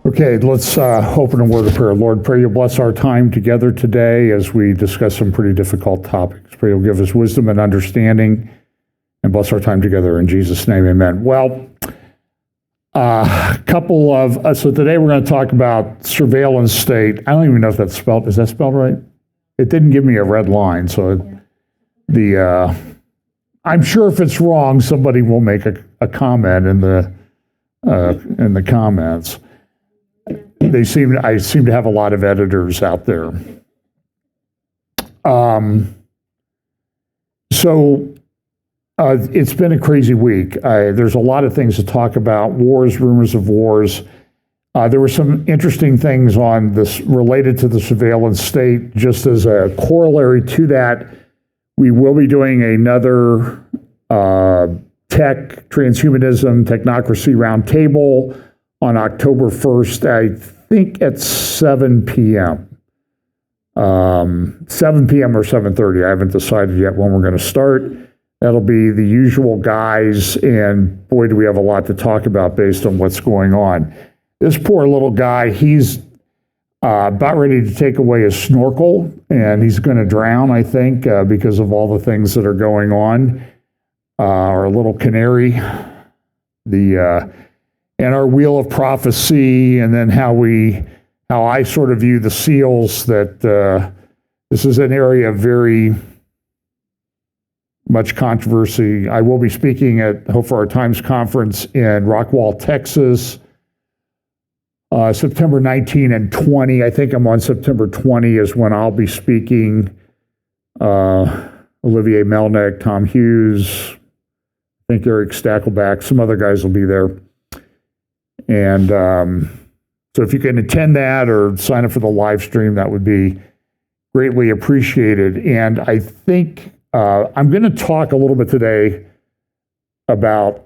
Okay, let's open a word of prayer. Lord, pray you'll bless our time together today as we discuss some pretty difficult topics. Pray you'll give us wisdom and understanding and bless our time together. In Jesus' name, amen. Well, so today we're going to talk about surveillance state. I don't even know if that's spelled, is that spelled right? It didn't give me a red line, so I'm sure if it's wrong, somebody will make a comment in the comments. I seem to have a lot of editors out there. It's been a crazy week. There's a lot of things to talk about, wars, rumors of wars. There were some interesting things on this related to the surveillance state. Just as a corollary to that, we will be doing another transhumanism, technocracy roundtable on October 1st, I think at 7 p.m. 7 p.m. or 7:30. I haven't decided yet when we're going to start. That'll be the usual guys, and boy, do we have a lot to talk about based on what's going on. This poor little guy, he's about ready to take away his snorkel, and he's going to drown, I think, because of all the things that are going on. Our little canary, and our wheel of prophecy, and then how I sort of view the seals, that this is an area of very much controversy. I will be speaking at Hope for Our Times conference in Rockwall, Texas, September 19 and 20. I think I'm on September 20 is when I'll be speaking. Olivier Melnick, Tom Hughes, I think Eric Stackleback, some other guys will be there. And so if you can attend that or sign up for the live stream, that would be greatly appreciated. And I think I'm going to talk a little bit today about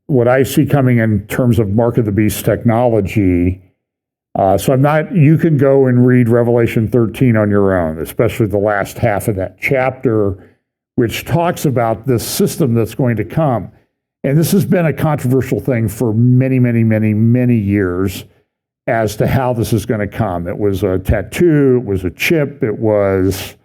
what I see coming in terms of Mark of the Beast technology. You can go and read Revelation 13 on your own, especially the last half of that chapter, which talks about this system that's going to come. And this has been a controversial thing for many, many, many, many years as to how this is going to come. It was a tattoo, it was a chip, it was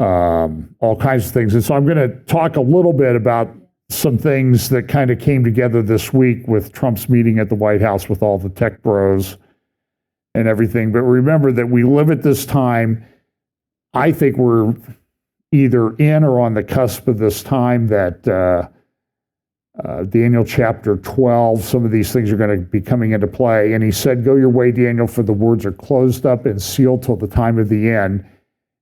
all kinds of things. And so I'm going to talk a little bit about some things that kind of came together this week with Trump's meeting at the White House with all the tech bros and everything. But remember that we live at this time. I think we're either in or on the cusp of this time that Daniel chapter 12, some of these things are going to be coming into play. And he said, "Go your way, Daniel, for the words are closed up and sealed till the time of the end.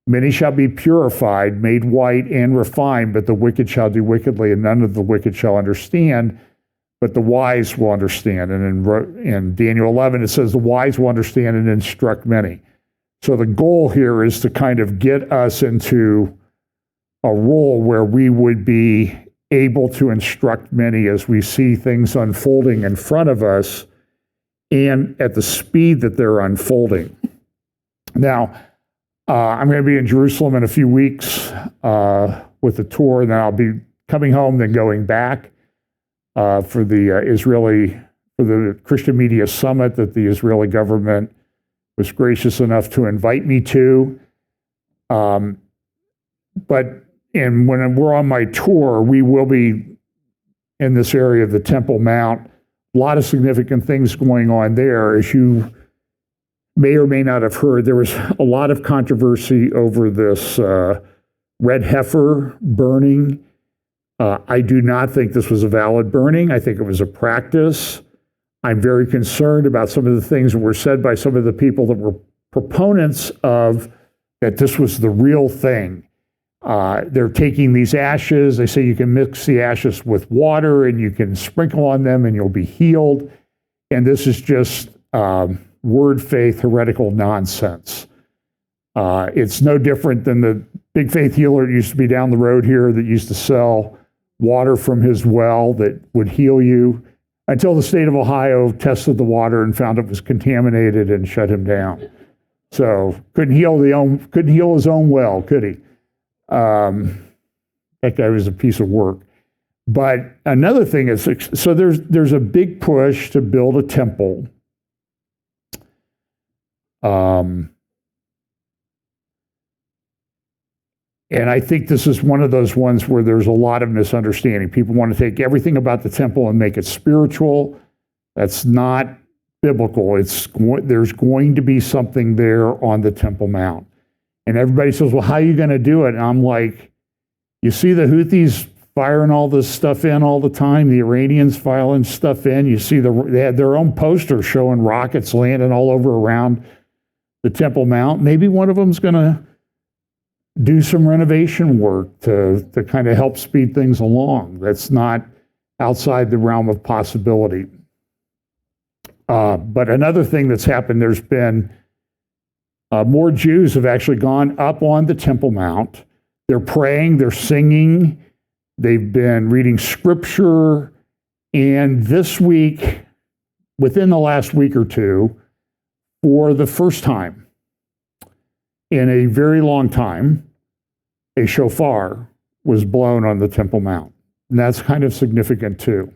Many shall be purified, made white and refined, but the wicked shall do wickedly, and none of the wicked shall understand, but the wise will understand." And in Daniel 11, it says, "The wise will understand and instruct many." So the goal here is to kind of get us into a role where we would be able to instruct many as we see things unfolding in front of us and at the speed that they're unfolding. Now, I'm going to be in Jerusalem in a few weeks with a tour, and then I'll be coming home, then going back for the Christian Media Summit that the Israeli government was gracious enough to invite me to. And when we're on my tour, we will be in this area of the Temple Mount. A lot of significant things going on there. As you may or may not have heard, there was a lot of controversy over this red heifer burning. I do not think this was a valid burning. I think it was a practice. I'm very concerned about some of the things that were said by some of the people that were proponents of that this was the real thing. They're taking these ashes. They say you can mix the ashes with water and you can sprinkle on them and you'll be healed. And this is just word faith, heretical nonsense. It's no different than the big faith healer that used to be down the road here that used to sell water from his well that would heal you, until the state of Ohio tested the water and found it was contaminated and shut him down. So couldn't heal his own well, could he? That guy was a piece of work. But another thing is, so there's a big push to build a temple And I think this is one of those ones where there's a lot of misunderstanding. People want to take everything about the temple and make it spiritual. That's not biblical. There's going to be something there on the Temple Mount. And everybody says, well, how are you going to do it? And I'm like, you see the Houthis firing all this stuff in all the time, the Iranians filing stuff in. You see they had their own poster showing rockets landing all over around the Temple Mount. Maybe one of them's going to do some renovation work to kind of help speed things along. That's not outside the realm of possibility. But another thing that's happened, there's been more Jews have actually gone up on the Temple Mount. They're praying, they're singing, they've been reading scripture, and this week, within the last week or two, for the first time in a very long time, a shofar was blown on the Temple Mount. And that's kind of significant too.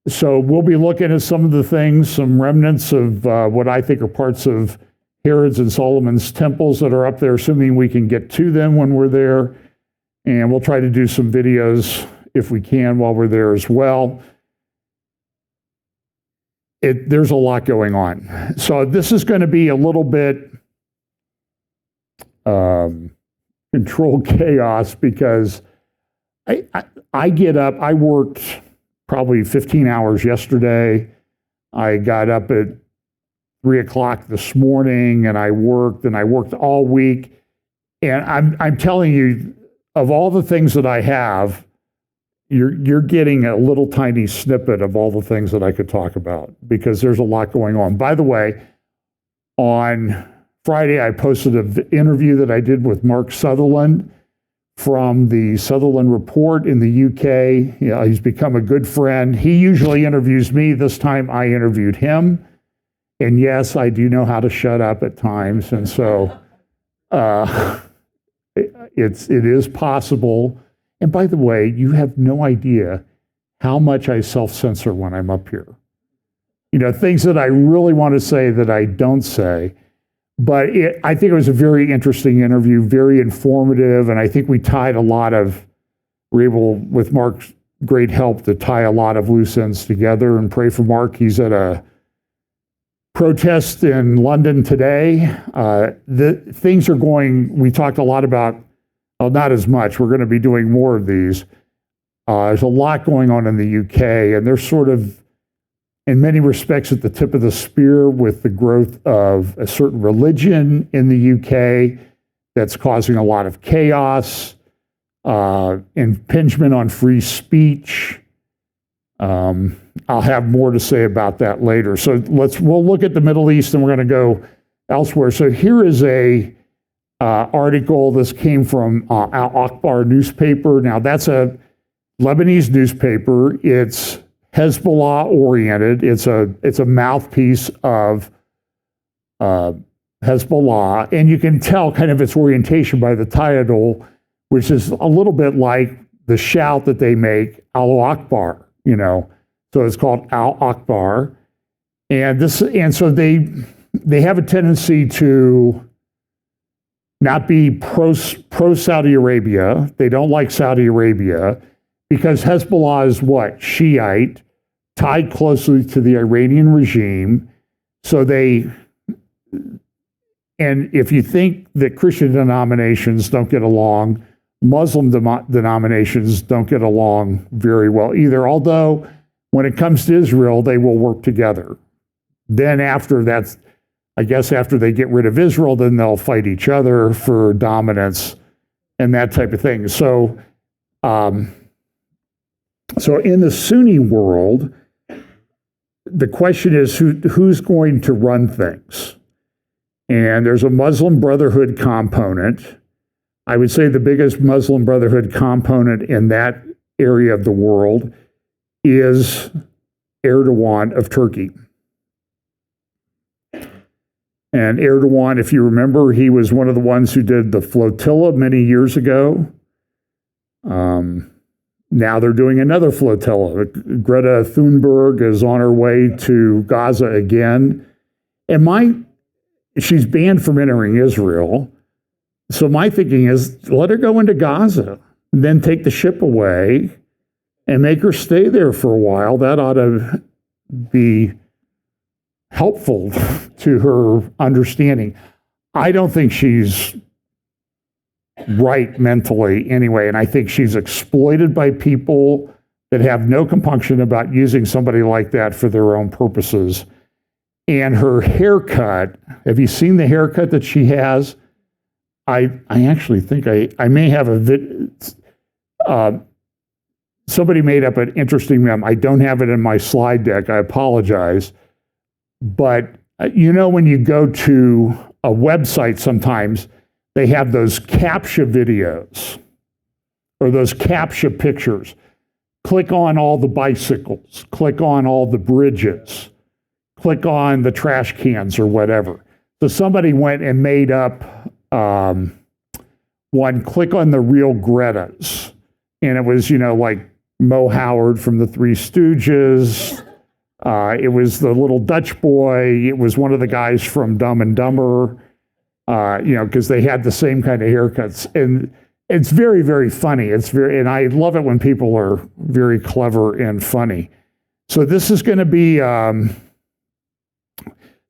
So we'll be looking at some of the things, some remnants of what I think are parts of Herod's and Solomon's temples that are up there, assuming we can get to them when we're there. And we'll try to do some videos if we can while we're there as well. There's a lot going on. So this is going to be a little bit controlled chaos because I get up, I worked probably 15 hours yesterday. I got up at 3 o'clock this morning and I worked all week. And I'm telling you, of all the things that I have, you're getting a little tiny snippet of all the things that I could talk about because there's a lot going on. By the way, on Friday, I posted an interview that I did with Mark Sutherland from the Sutherland Report in the UK. He's become a good friend. He usually interviews me. This time I interviewed him. And yes, I do know how to shut up at times. And so it is possible. And by the way, you have no idea how much I self-censor when I'm up here. Things that I really want to say that I don't say. But I think it was a very interesting interview, very informative, and I think we were able, with Mark's great help, to tie a lot of loose ends together and pray for Mark. He's at a protest in London today. Things are going, we talked a lot about, not as much, we're going to be doing more of these. There's a lot going on in the UK, and they're sort of, in many respects, at the tip of the spear with the growth of a certain religion in the UK that's causing a lot of chaos, impingement on free speech. I'll have more to say about that later. So we'll look at the Middle East and we're going to go elsewhere. So here is a article. This came from Al Akhbar newspaper. Now that's a Lebanese newspaper. It's Hezbollah oriented. It's a mouthpiece of Hezbollah, and you can tell kind of its orientation by the title, which is a little bit like the shout that they make, Allahu Akbar, So it's called Al Akbar, and so they have a tendency to not be pro Saudi Arabia. They don't like Saudi Arabia. Because Hezbollah is what? Shiite, tied closely to the Iranian regime. And if you think that Christian denominations don't get along, Muslim denominations don't get along very well either. Although, when it comes to Israel, they will work together. Then after they get rid of Israel, then they'll fight each other for dominance and that type of thing. So in the Sunni world, the question is who's going to run things? And there's a Muslim Brotherhood component. I would say the biggest Muslim Brotherhood component in that area of the world is Erdogan of Turkey. And Erdogan, if you remember, he was one of the ones who did the flotilla many years ago. Now they're doing another flotilla. Greta Thunberg is on her way to Gaza again. And she's banned from entering Israel. So my thinking is, let her go into Gaza, then take the ship away and make her stay there for a while. That ought to be helpful to her understanding. I don't think she's right mentally anyway, and I think she's exploited by people that have no compunction about using somebody like that for their own purposes. And her haircut, have you seen the haircut that she has? I actually think I may have somebody made up an interesting meme. I don't have it in my slide deck. I apologize. But when you go to a website sometimes, they have those CAPTCHA videos or those CAPTCHA pictures. Click on all the bicycles, click on all the bridges, click on the trash cans or whatever. So somebody went and made up one, click on the real Gretas. And it was, like Mo Howard from the Three Stooges. It was the little Dutch boy. It was one of the guys from Dumb and Dumber, because they had the same kind of haircuts. And it's very, very funny. And I love it when people are very clever and funny. So this is going to be,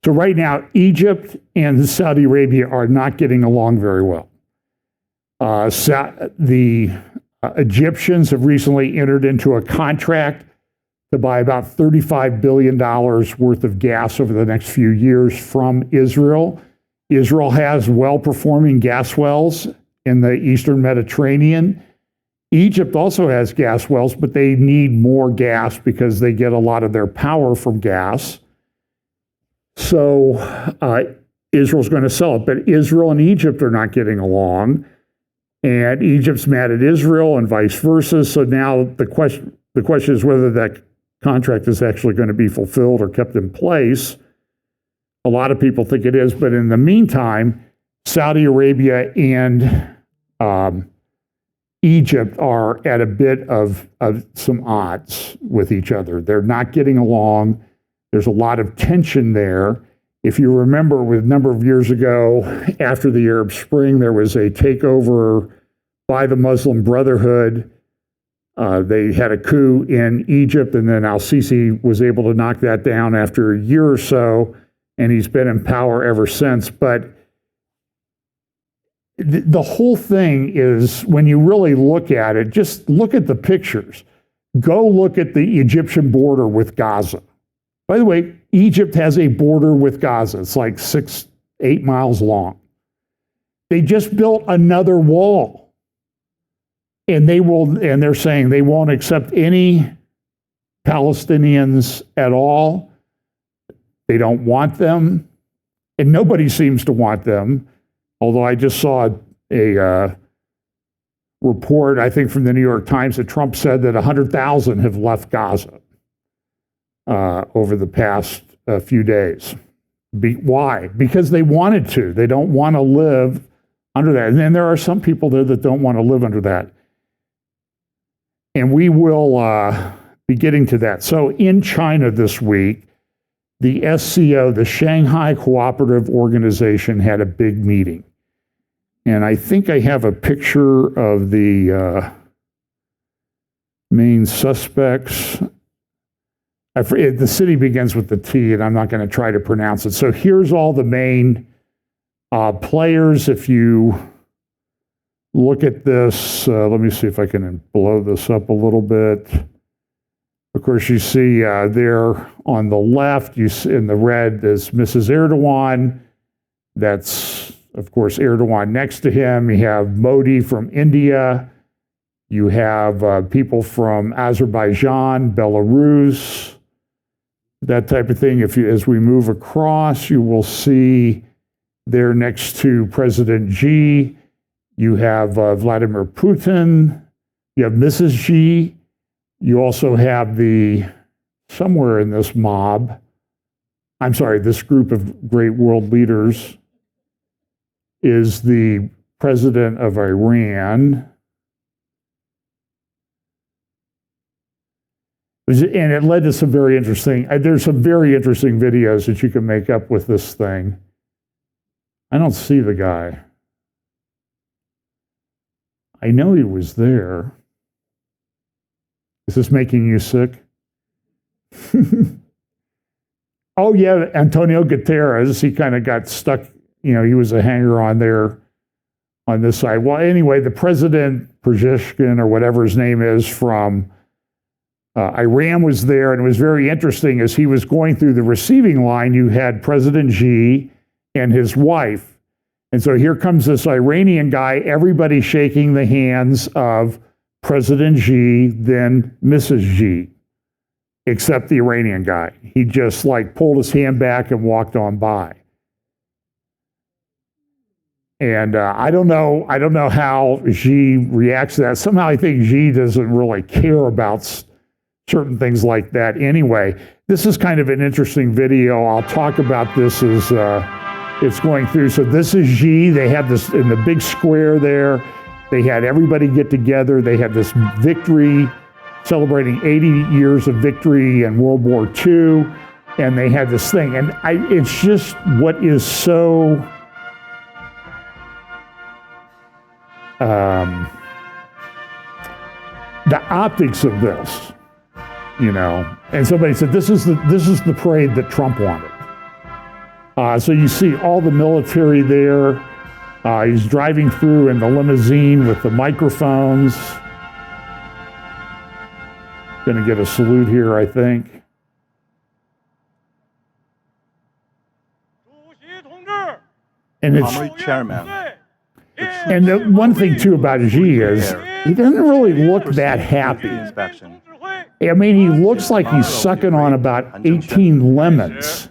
so right now, Egypt and Saudi Arabia are not getting along very well. The Egyptians have recently entered into a contract to buy about $35 billion worth of gas over the next few years from Israel. Israel has well-performing gas wells in the Eastern Mediterranean. Egypt also has gas wells, but they need more gas because they get a lot of their power from gas. So Israel's going to sell it, but Israel and Egypt are not getting along. And Egypt's mad at Israel and vice versa. So now the question is whether that contract is actually going to be fulfilled or kept in place. A lot of people think it is, but in the meantime, Saudi Arabia and Egypt are at a bit of some odds with each other. They're not getting along. There's a lot of tension there. If you remember, with a number of years ago, after the Arab Spring, there was a takeover by the Muslim Brotherhood. They had a coup in Egypt, and then al-Sisi was able to knock that down after a year or so, and he's been in power ever since. But the whole thing is, when you really look at it, just look at the pictures. Go look at the Egyptian border with Gaza. By the way, Egypt has a border with Gaza. It's like 6-8 miles long. They just built another wall. And they're saying they won't accept any Palestinians at all. They don't want them. And nobody seems to want them. Although I just saw a report, I think from the New York Times, that Trump said that 100,000 have left Gaza over the past few days. Why? Because they wanted to. They don't want to live under that. And then there are some people there that don't want to live under that. And we will be getting to that. So in China this week, the SCO, the Shanghai Cooperative Organization, had a big meeting. And I think I have a picture of the main suspects. The city begins with the T, and I'm not going to try to pronounce it. So here's all the main players. If you look at this, let me see if I can blow this up a little bit. Of course, you see there on the left, you see in the red is Mrs. Erdogan. That's, of course, Erdogan next to him. You have Modi from India. You have people from Azerbaijan, Belarus, that type of thing. As we move across, you will see there next to President Xi, you have Vladimir Putin. You have Mrs. Xi. You also have somewhere in this mob, this group of great world leaders is the president of Iran. And it led to some very interesting, there's some very interesting videos that you can make up with this thing. I don't see the guy. I know he was there. Is this making you sick? Oh, yeah, Antonio Guterres. He kind of got stuck. He was a hanger-on there on this side. Well, anyway, the president, Pezeshkian, or whatever his name is, from Iran was there, and it was very interesting. As he was going through the receiving line, you had President Xi and his wife. And so here comes this Iranian guy, everybody shaking the hands of President Xi, then Mrs. Xi, except the Iranian guy. He just pulled his hand back and walked on by. And I don't know how Xi reacts to that. Somehow I think Xi doesn't really care about certain things like that anyway. This is kind of an interesting video. I'll talk about this as it's going through. So this is Xi. They had this in the big square there. They had everybody get together. They had this victory, celebrating 80 years of victory in World War II. And they had this thing. And it's just what is so... the optics of this, and somebody said this is the parade that Trump wanted. So you see all the military there. He's driving through in the limousine with the microphones. Going to get a salute here, I think. And it's chairman. And the one thing too about Xi is he doesn't really look that happy. I mean, he looks like he's sucking on about 18 lemons.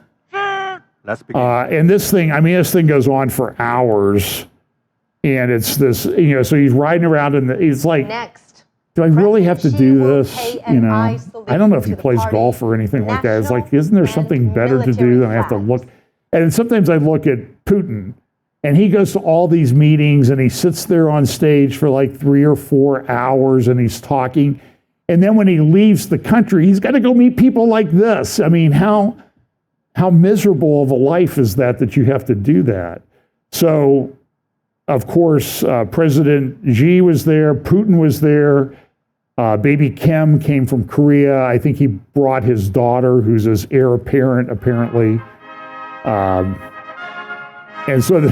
And this thing goes on for hours. And it's this, so he's riding around and he's like, do I really have to do this? I don't know if he plays golf or anything like that. It's like, isn't there something better to do than I have to look? And sometimes I look at Putin. And he goes to all these meetings and he sits there on stage for 3 or 4 hours and he's talking. And then when he leaves the country, he's got to go meet people like this. I mean, how miserable of a life is that you have to do that? So, of course, President Xi was there, Putin was there, baby Kim came from Korea. I think he brought his daughter, who's his heir apparent, apparently. And so, and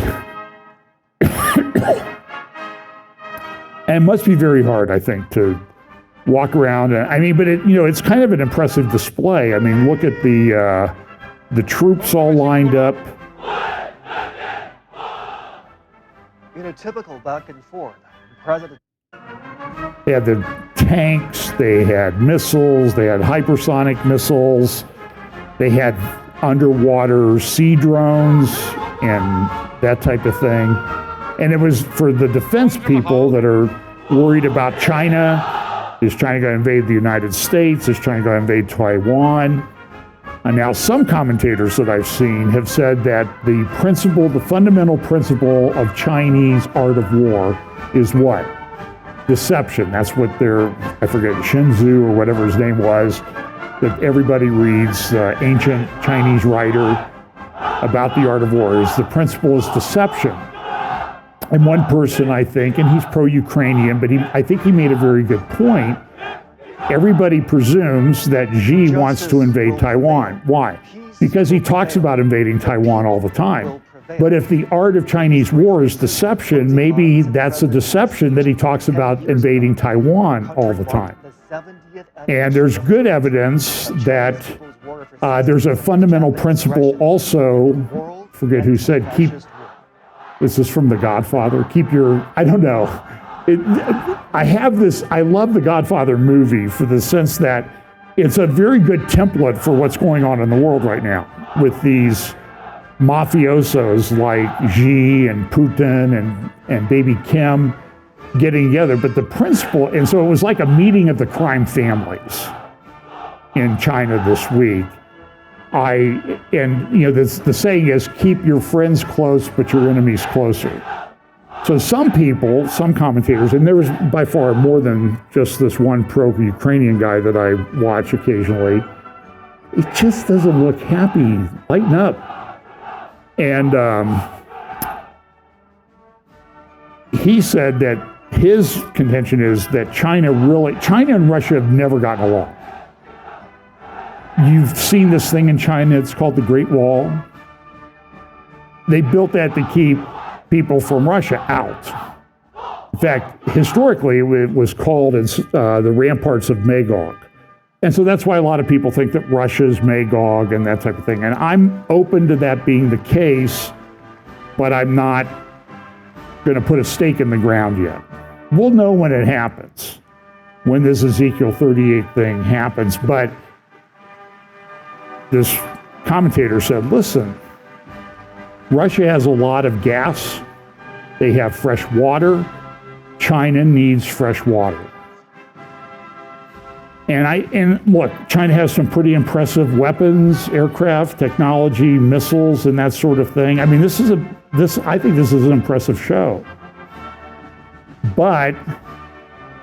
it must be very hard, I think, to walk around. But it's kind of an impressive display. I mean, look at the troops all lined up. In a typical back and forth, President. They had the tanks, they had missiles, they had hypersonic missiles, they had underwater sea drones and that type of thing. And it was for the defense people that are worried about China. Is China going to invade the United States? Is China going to invade Taiwan? And now some commentators that I've seen have said that the fundamental principle of Chinese art of war is what? Deception. That's what I forget, Sun Tzu or whatever his name was, that everybody reads, ancient Chinese writer about the art of war, is the principle is deception. And one person, I think, and he's pro-Ukrainian, but I think he made a very good point. Everybody presumes that Xi wants to invade Taiwan. Why? Because he talks about invading Taiwan all the time. But if the art of Chinese war is deception, maybe that's a deception that he talks about invading Taiwan all the time. And there's good evidence that there's a fundamental principle also, forget who said, this is from The Godfather, I don't know. I love the Godfather movie for the sense that it's a very good template for what's going on in the world right now with these mafiosos like Xi and Putin and baby Kim getting together. But the principle, and so it was like a meeting of the crime families in China this week. The saying is, keep your friends close, but your enemies closer. So some people, some commentators, and there was by far more than just this one pro-Ukrainian guy that I watch occasionally, it just doesn't look happy. Lighten up. And he said that his contention is that China and Russia have never gotten along. You've seen this thing in China, it's called the Great Wall. They built that to keep people from Russia out. In fact, historically, it was called the ramparts of Magog. And so that's why a lot of people think that Russia's Magog and that type of thing. And I'm open to that being the case, but I'm not going to put a stake in the ground yet. We'll know when it happens, when this Ezekiel 38 thing happens. But this commentator said, listen, Russia has a lot of gas. They have fresh water. China needs fresh water. And look, China has some pretty impressive weapons, aircraft, technology, missiles, and that sort of thing. I mean, I think this is an impressive show. But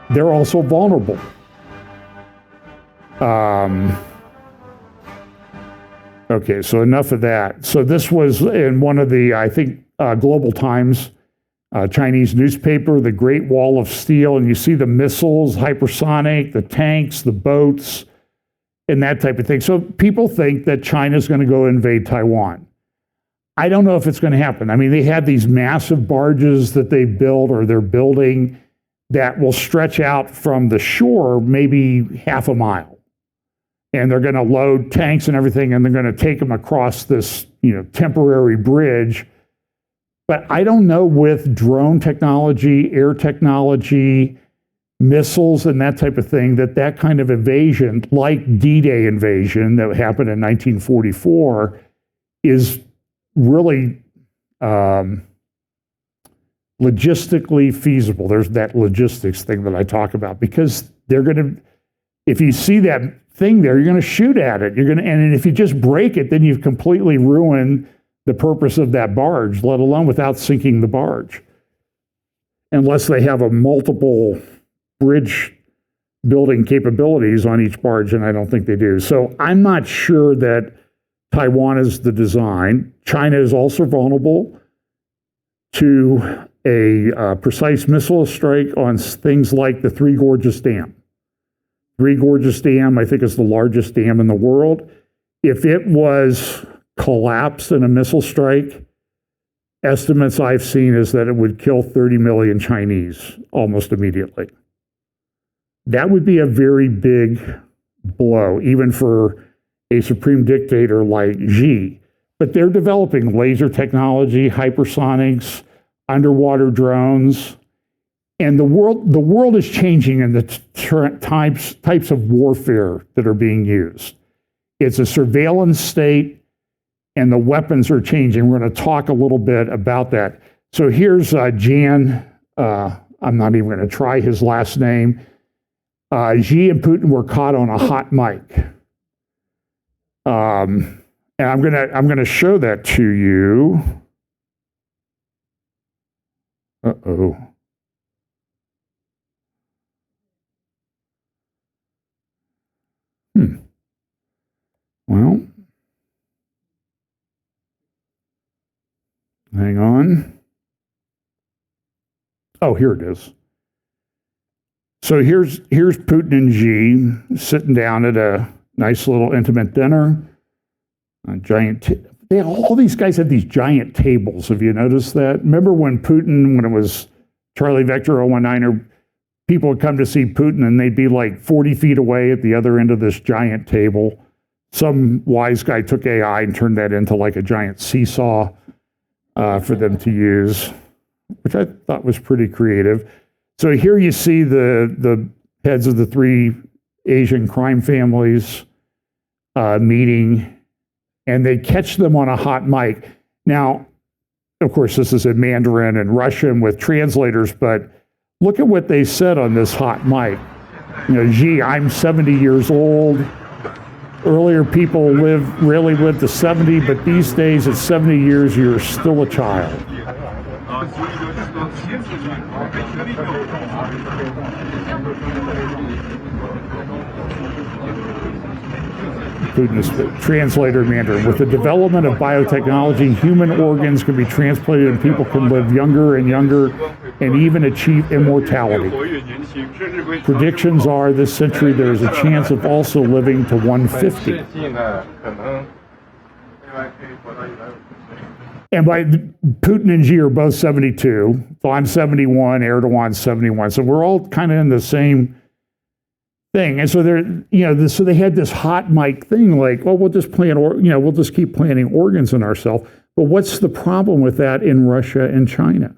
they're also vulnerable. Okay, so enough of that. So this was in one of the, I think, Global Times, Chinese newspaper, the Great Wall of Steel, and you see the missiles, hypersonic, the tanks, the boats, and that type of thing. So people think that China's going to go invade Taiwan. I don't know if it's going to happen. I mean, they have these massive barges that they built or they're building that will stretch out from the shore maybe half a mile. And they're going to load tanks and everything, and they're going to take them across this, temporary bridge. But I don't know with drone technology, air technology, missiles, and that type of thing, that kind of invasion, like D-Day invasion that happened in 1944, is really logistically feasible. There's that logistics thing that I talk about, because they're going to, if you see that thing there, you're going to shoot at it. And if you just break it, then you've completely ruined the purpose of that barge, let alone without sinking the barge. Unless they have a multiple bridge building capabilities on each barge, and I don't think they do. So I'm not sure that Taiwan is the design. China is also vulnerable to a precise missile strike on things like the Three Gorges Dam. Three Gorges Dam, I think, is the largest dam in the world. If it was collapsed in a missile strike, estimates I've seen is that it would kill 30 million Chinese almost immediately. That would be a very big blow, even for a supreme dictator like Xi. But they're developing laser technology, hypersonics, underwater drones, and the world is changing in the types of warfare that are being used. It's a surveillance state, and the weapons are changing. We're going to talk a little bit about that. So here's Jan, I'm not even going to try his last name. Xi and Putin were caught on a hot mic. And I'm gonna show that to you. Uh-oh. Well, hang on. Oh, here it is. So here's Putin and Xi sitting down at a nice little intimate dinner. A giant. All these guys have these giant tables. Have you noticed that? Remember when it was Charlie Vector 019er, people would come to see Putin and they'd be like 40 feet away at the other end of this giant table. Some wise guy took AI and turned that into like a giant seesaw for them to use, which I thought was pretty creative. So here you see the heads of the three Asian crime families meeting, and they catch them on a hot mic. Now, of course, this is in Mandarin and Russian with translators, but look at what they said on this hot mic. Xi, I'm 70 years old. Earlier people rarely lived to 70, but these days at 70 years, you're still a child. Putin is translator in Mandarin. With the development of biotechnology, human organs can be transplanted and people can live younger and younger and even achieve immortality. Predictions are this century there is a chance of also living to 150. And by Putin and Xi are both 72, so I'm 71, Erdogan's 71. So we're all kind of in the same thing. And so so they had this hot mic thing like, well, we'll just we'll just keep planting organs in ourselves. But what's the problem with that in Russia and China?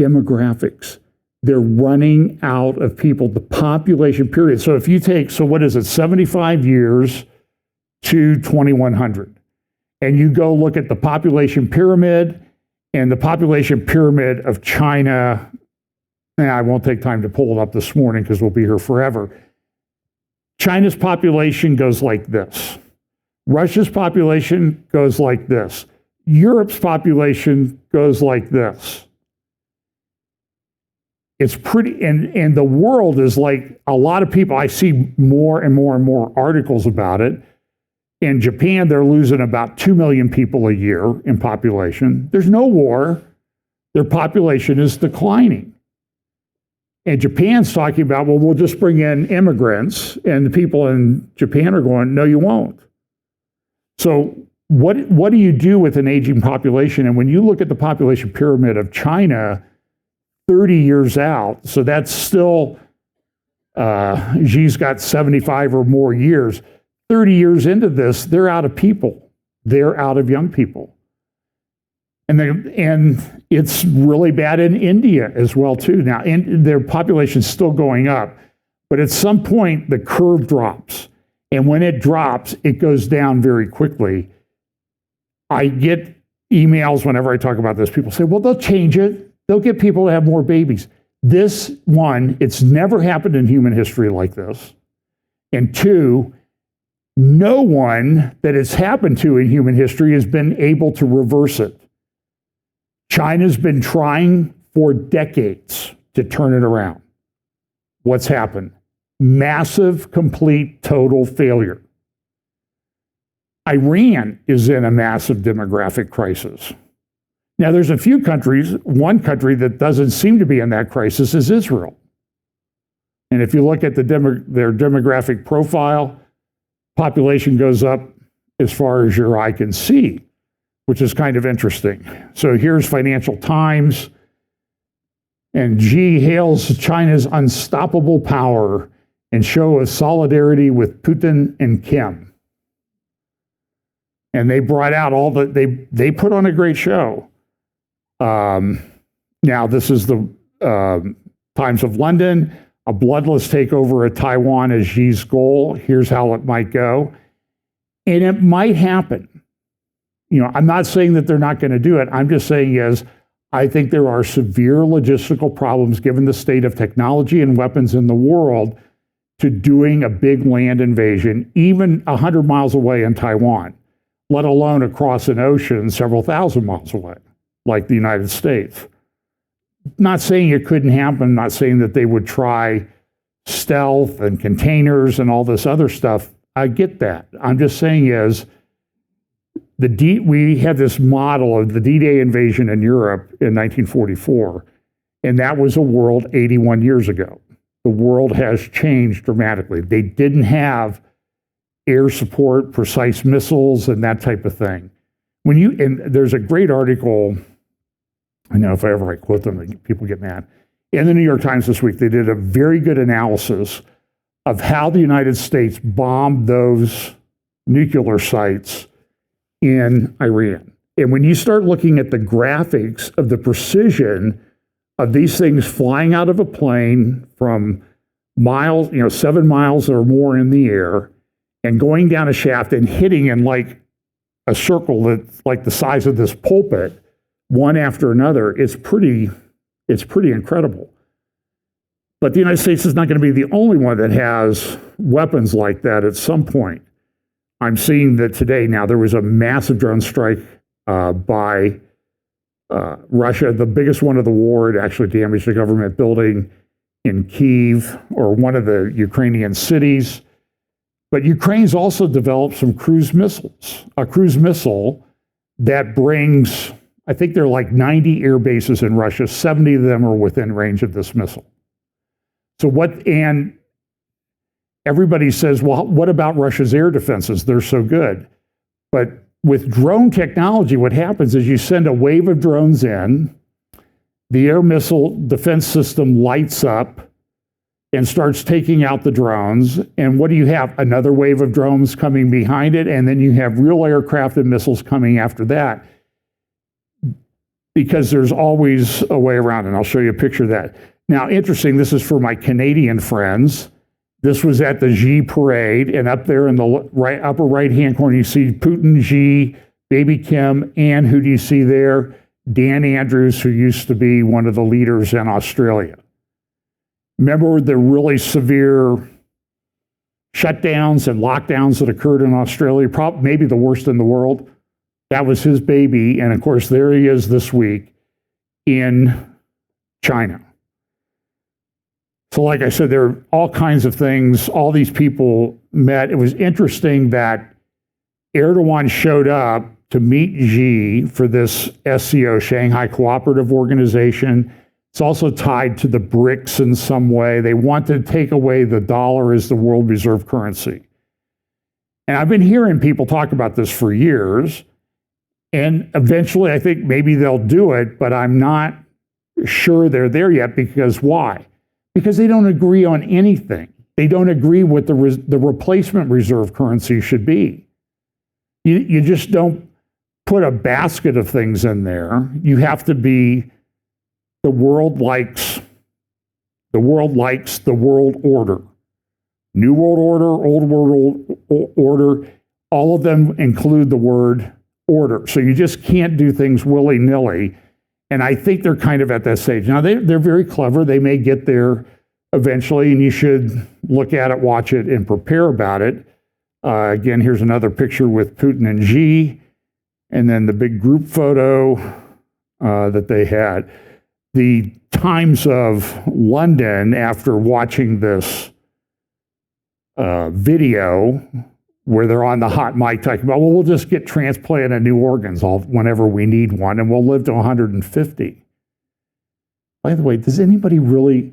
Demographics. They're running out of people. The population period. So if you take, what is it, 75 years to 2100. And you go look at the population pyramid and the population pyramid of China. And I won't take time to pull it up this morning because we'll be here forever. China's population goes like this. Russia's population goes like this. Europe's population goes like this. It's pretty, and the world is like a lot of people. I see more and more and more articles about it. In Japan, they're losing about 2 million people a year in population. There's no war. Their population is declining. And Japan's talking about, well, we'll just bring in immigrants. And the people in Japan are going, no, you won't. So what do you do with an aging population? And when you look at the population pyramid of China 30 years out, so that's still, Xi's got 75 or more years. 30 years into this, they're out of people. They're out of young people. And it's really bad in India as well, too. Now, their population's still going up, but at some point, the curve drops. And when it drops, it goes down very quickly. I get emails whenever I talk about this. People say, well, they'll change it. They'll get people to have more babies. This one, it's never happened in human history like this. And two, no one that it's happened to in human history has been able to reverse it. China's been trying for decades to turn it around. What's happened? Massive, complete, total failure. Iran is in a massive demographic crisis. Now, there's a few countries, one country that doesn't seem to be in that crisis is Israel. And if you look at their demographic profile, population goes up as far as your eye can see, which is kind of interesting. So here's Financial Times, and Xi hails China's unstoppable power and show of solidarity with Putin and Kim. And they brought out they put on a great show. Now this is the Times of London. A bloodless takeover of Taiwan is Xi's goal. Here's how it might go. And it might happen. I'm not saying that they're not going to do it. I'm just saying I think there are severe logistical problems given the state of technology and weapons in the world to doing a big land invasion, even 100 miles away in Taiwan, let alone across an ocean several thousand miles away, like the United States. Not saying it couldn't happen, not saying that they would try stealth and containers and all this other stuff. I get that. I'm just saying we had this model of the D-Day invasion in Europe in 1944, and that was a world 81 years ago. The world has changed dramatically. They didn't have air support, precise missiles, and that type of thing. And there's a great article, I know if I ever quote them, people get mad. In the New York Times this week, they did a very good analysis of how the United States bombed those nuclear sites in Iran. And when you start looking at the graphics of the precision of these things flying out of a plane from miles, 7 miles or more in the air, and going down a shaft and hitting in like a circle that's like the size of this pulpit, one after another, it's pretty incredible. But the United States is not going to be the only one that has weapons like that at some point. I'm seeing that today. Now, there was a massive drone strike by Russia, the biggest one of the war. It actually damaged a government building in Kyiv, or one of the Ukrainian cities. But Ukraine's also developed some cruise missiles, a cruise missile that brings, I think there are like 90 air bases in Russia, 70 of them are within range of this missile. So and everybody says, well, what about Russia's air defenses? They're so good. But with drone technology, what happens is you send a wave of drones in, the air missile defense system lights up and starts taking out the drones. And what do you have? Another wave of drones coming behind it, and then you have real aircraft and missiles coming after that. Because there's always a way around, and I'll show you a picture of that. Now, interesting, this is for my Canadian friends. This was at the Xi parade, and up there in the upper right-hand corner, you see Putin, Xi, Baby Kim, and who do you see there? Dan Andrews, who used to be one of the leaders in Australia. Remember the really severe shutdowns and lockdowns that occurred in Australia? Probably maybe the worst in the world. That was his baby, and of course, there he is this week in China. So like I said, there are all kinds of things. All these people met. It was interesting that Erdogan showed up to meet Xi for this SCO, Shanghai Cooperative Organization. It's also tied to the BRICS in some way. They want to take away the dollar as the world reserve currency. And I've been hearing people talk about this for years. And eventually, I think maybe they'll do it, but I'm not sure they're there yet. Because why? Because they don't agree on anything. They don't agree what the replacement reserve currency should be. You just don't put a basket of things in there. You have to be, the world likes the world order. New world order, old world order, all of them include the word order. So you just can't do things willy-nilly. And I think they're kind of at that stage. Now, they're very clever. They may get there eventually, and you should look at it, watch it, and prepare about it. Again, here's another picture with Putin and Xi, and then the big group photo that they had. The Times of London, after watching this video, where they're on the hot mic talking about, well, we'll just get transplanted new organs whenever we need one, and we'll live to 150. By the way, does anybody really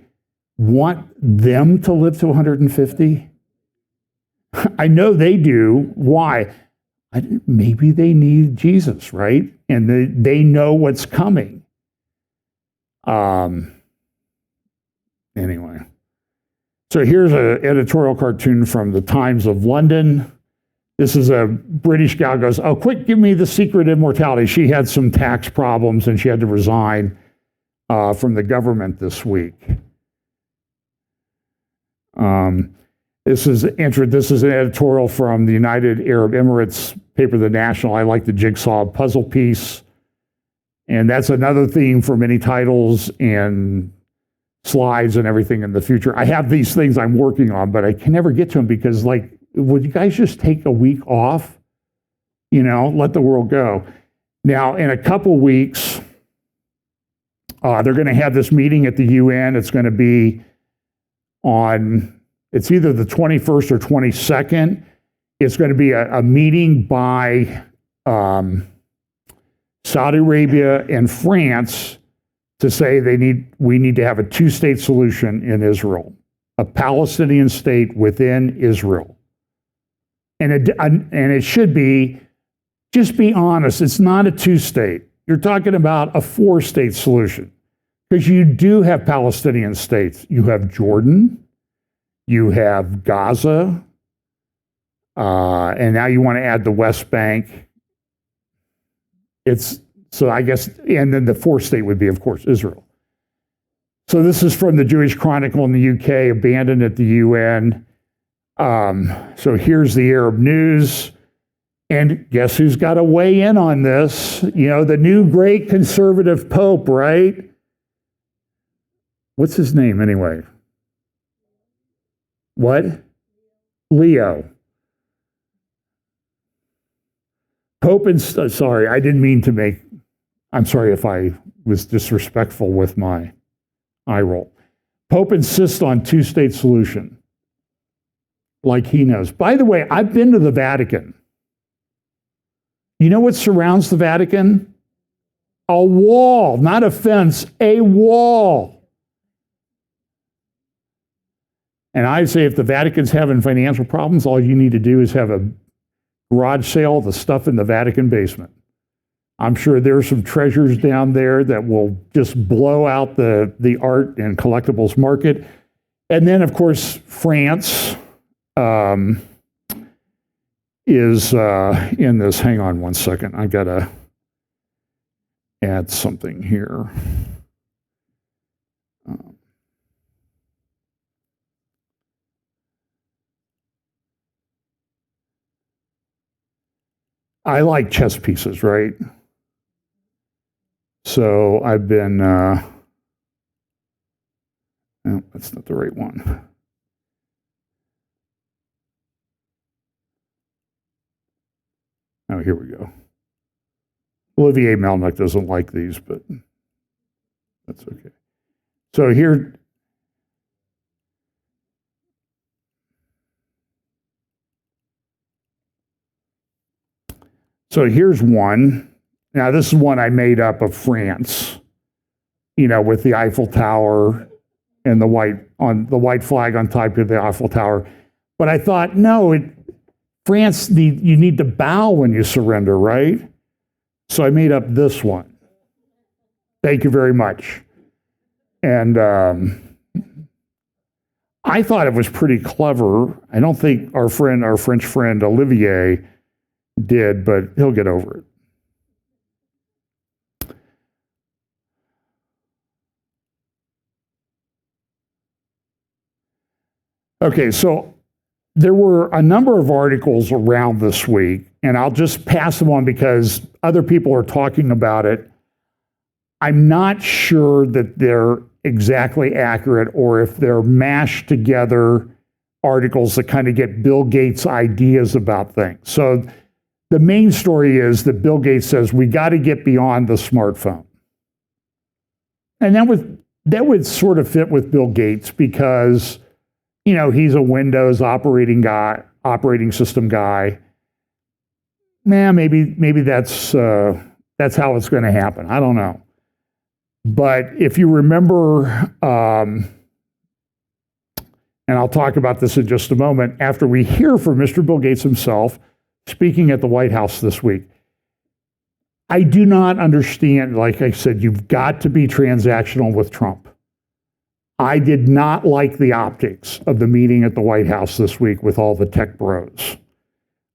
want them to live to 150? I know they do. Why? Maybe they need Jesus, right? And they know what's coming. Anyway. So here's an editorial cartoon from the Times of London. This is a British gal goes, oh, quick, give me the secret immortality. She had some tax problems and she had to resign from the government this week. This is an editorial from the United Arab Emirates paper, The National. I like the jigsaw puzzle piece. And that's another theme for many titles and slides and everything in the future. I have these things I'm working on, but I can never get to them because, like, would you guys just take a week off? You know, let the world go. Now, in a couple weeks, they're going to have this meeting at the UN. It's going to be on, it's either the 21st or 22nd. It's going to be a meeting by Saudi Arabia and France to say we need to have a two-state solution in Israel, a Palestinian state within Israel. And it should be, just be honest, it's not a two-state. You're talking about a four-state solution because you do have Palestinian states. You have Jordan, you have Gaza, and now you want to add the West Bank. So I guess, and then the fourth state would be, of course, Israel. So this is from the Jewish Chronicle in the UK, abandoned at the UN. So here's the Arab News. And guess who's got to weigh in on this? You know, the new great conservative pope, right? What's his name anyway? What? Leo. Pope and, sorry, I didn't mean to make, I'm sorry if I was disrespectful with my eye roll. Pope insists on two-state solution. like he knows. By the way, I've been to the Vatican. You know what surrounds the Vatican? A wall, not a fence, a wall. And I say if the Vatican's having financial problems, all you need to do is have a garage sale of the stuff in the Vatican basement. I'm sure there's some treasures down there that will just blow out the art and collectibles market. And then, of course, France is in this. Hang on one second. I got to add something here. I like chess pieces, right? So I've been, no, that's not the right one. Oh, here we go. Olivier Melnick doesn't like these, but that's okay. So here, here's one. Now, this is one I made up of France, you know, with the Eiffel Tower and the white flag on top of the Eiffel Tower. But I thought, no, France, you need to bow when you surrender, right? So I made up this one. Thank you very much. And I thought it was pretty clever. I don't think our French friend Olivier did, but he'll get over it. Okay, so there were a number of articles around this week, and I'll just pass them on because other people are talking about it. I'm not sure that they're exactly accurate or if they're mashed together articles that kind of get Bill Gates' ideas about things. So the main story is that Bill Gates says we got to get beyond the smartphone. And that would sort of fit with Bill Gates because, you know, he's a Windows operating system guy. Maybe that's how it's going to happen. I don't know. But if you remember, and I'll talk about this in just a moment, after we hear from Mr. Bill Gates himself speaking at the White House this week, I do not understand, like I said, you've got to be transactional with Trump. I did not like the optics of the meeting at the White House this week with all the tech bros.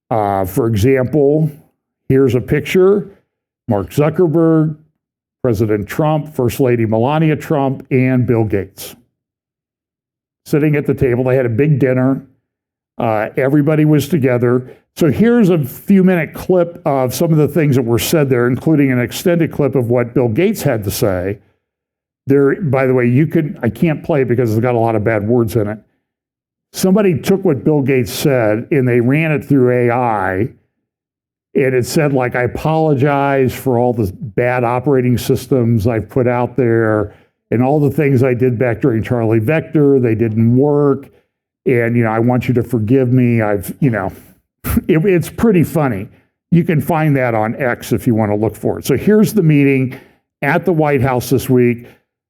For example, here's a picture, Mark Zuckerberg, President Trump, First Lady Melania Trump, and Bill Gates. Sitting at the table, they had a big dinner. Everybody was together. So here's a few-minute clip of some of the things that were said there, including an extended clip of what Bill Gates had to say. There, by the way, I can't play it because it's got a lot of bad words in it. Somebody took what Bill Gates said and they ran it through AI, and it said, like, I apologize for all the bad operating systems I've put out there and all the things I did back during Charlie Vector, they didn't work. And, you know, I want you to forgive me. It's pretty funny. You can find that on X if you want to look for it. So here's the meeting at the White House this week.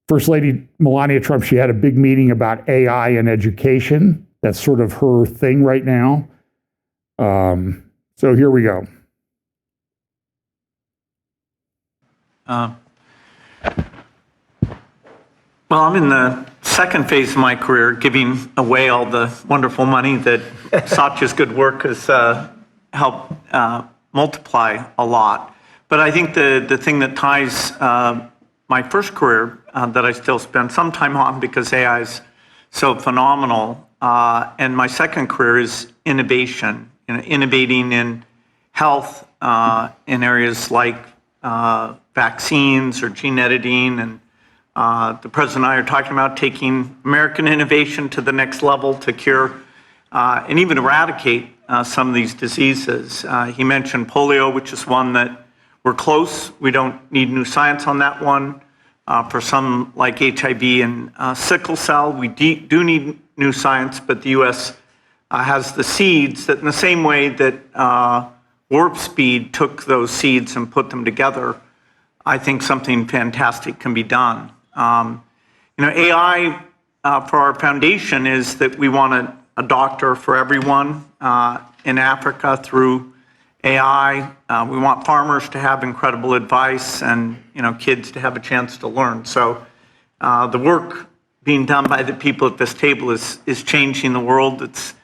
First Lady Melania Trump, she had a big meeting about AI and education. That's sort of her thing right now. So here we go. Well, I'm in the second phase of my career, giving away all the wonderful money that Satya's good work has helped multiply a lot. But I think the thing that ties my first career that I still spend some time on because AI is so phenomenal, and my second career is innovation, innovating in health in areas like vaccines or gene editing, and the President and I are talking about taking American innovation to the next level to cure and even eradicate some of these diseases. He mentioned polio, which is one that we're close. We don't need new science on that one. For some like HIV and sickle cell, we do need new science, but the U.S. has the seeds that in the same way that Warp Speed took those seeds and put them together, I think something fantastic can be done. AI for our foundation is that we want a doctor for everyone in Africa through AI. We want farmers to have incredible advice and kids to have a chance to learn. So the work being done by the people at this table is changing the world. It's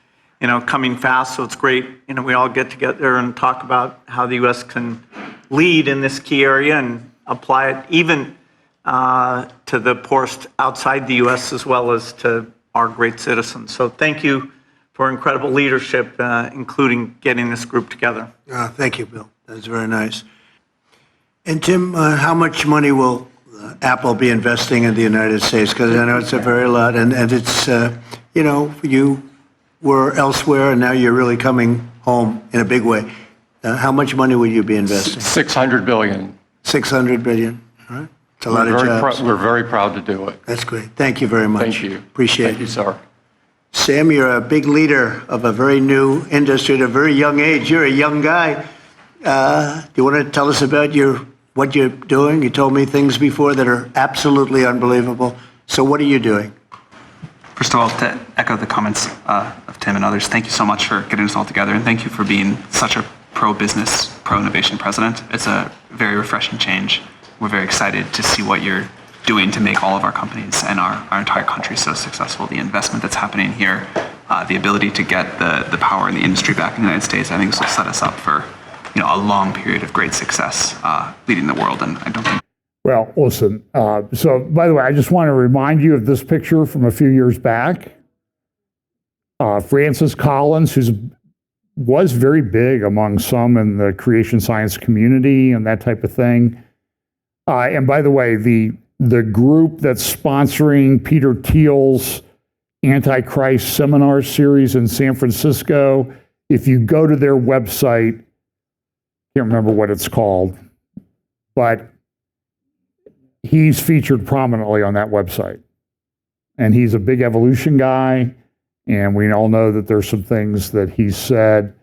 coming fast, so it's great. We all get together and talk about how the U.S. can lead in this key area and apply it even to the poorest outside the U.S. as well as to our great citizens. So thank you for incredible leadership, including getting this group together. Thank you, Bill. That's very nice. And Tim, how much money will Apple be investing in the United States? Because I know it's a very lot, and it's, you were elsewhere, and now you're really coming home in a big way. How much money will you be investing? $600 billion. $600 billion. All right. It's a lot of jobs. We're very proud to do it. That's great. Thank you very much. Thank you. Appreciate it. Thank you, sir. Sam, you're a big leader of a very new industry at a very young age. You're a young guy. Do you want to tell us about what you're doing? You told me things before that are absolutely unbelievable. So what are you doing? First of all, to echo the comments of Tim and others, thank you so much for getting us all together, and thank you for being such a pro-business, pro-innovation president. It's a very refreshing change. We're very excited to see what you're doing to make all of our companies and our entire country so successful. The investment that's happening here, the ability to get the power in the industry back in the United States, I think this will set us up for a long period of great success leading the world. And I don't think. Well, listen, so by the way, I just want to remind you of this picture from a few years back. Francis Collins, who was very big among some in the creation science community and that type of thing. And by the way, the group that's sponsoring Peter Thiel's Antichrist seminar series in San Francisco, if you go to their website, can't remember what it's called, but he's featured prominently on that website. And he's a big evolution guy, and we all know that there's some things that he said.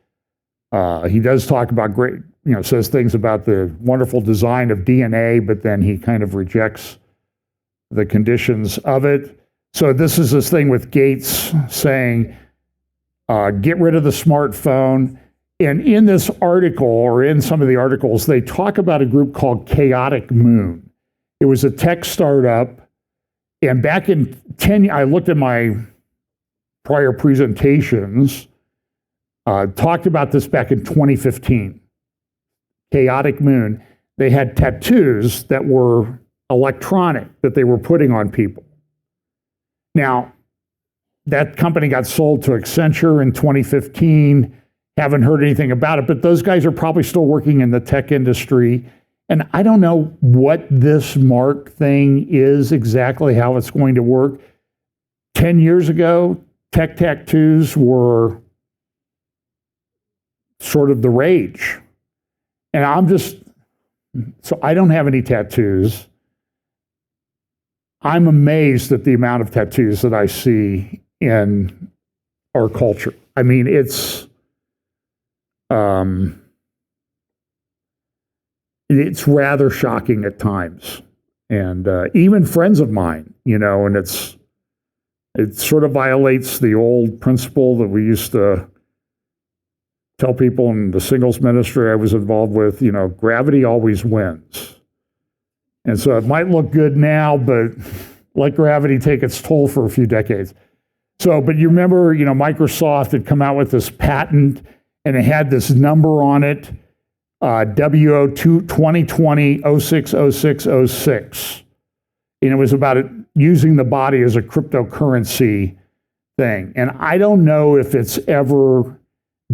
He does talk about says things about the wonderful design of DNA, but then he kind of rejects the conditions of it. So this is this thing with Gates saying, get rid of the smartphone. And in this article, or in some of the articles, they talk about a group called Chaotic Moon. It was a tech startup. And back in I looked at my prior presentations, talked about this back in 2015. Chaotic Moon. They had tattoos that were electronic that they were putting on people. Now, that company got sold to Accenture in 2015. Haven't heard anything about it, but those guys are probably still working in the tech industry. And I don't know what this mark thing is exactly, how it's going to work. 10 years ago, tech tattoos were sort of the rage. And so I don't have any tattoos. I'm amazed at the amount of tattoos that I see in our culture. I mean, it's rather shocking at times. And even friends of mine, and it sort of violates the old principle that we used to tell people in the singles ministry I was involved with, gravity always wins. And so it might look good now, but let gravity take its toll for a few decades. So, but you remember, Microsoft had come out with this patent and it had this number on it, WO 2020 060606. And it was about using the body as a cryptocurrency thing. And I don't know if it's ever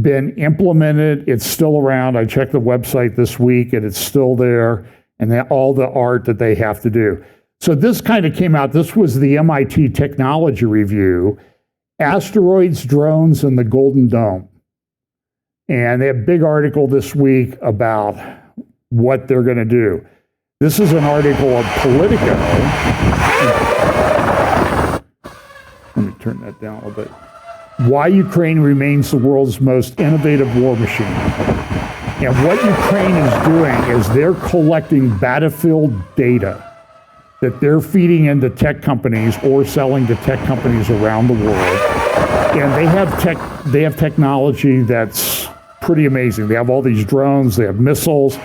been implemented. It's still around. I checked the website this week and it's still there, and all the art that they have to do. So this kind of came out. This was the MIT Technology Review, Asteroids, Drones, and the Golden Dome. And they have a big article this week about what they're going to do. This is an article of Politico. Let me turn that down a little bit. why Ukraine remains the world's most innovative war machine. And what Ukraine is doing is they're collecting battlefield data that they're feeding into tech companies or selling to tech companies around the world. And they have technology that's pretty amazing. They have all these drones, they have missiles.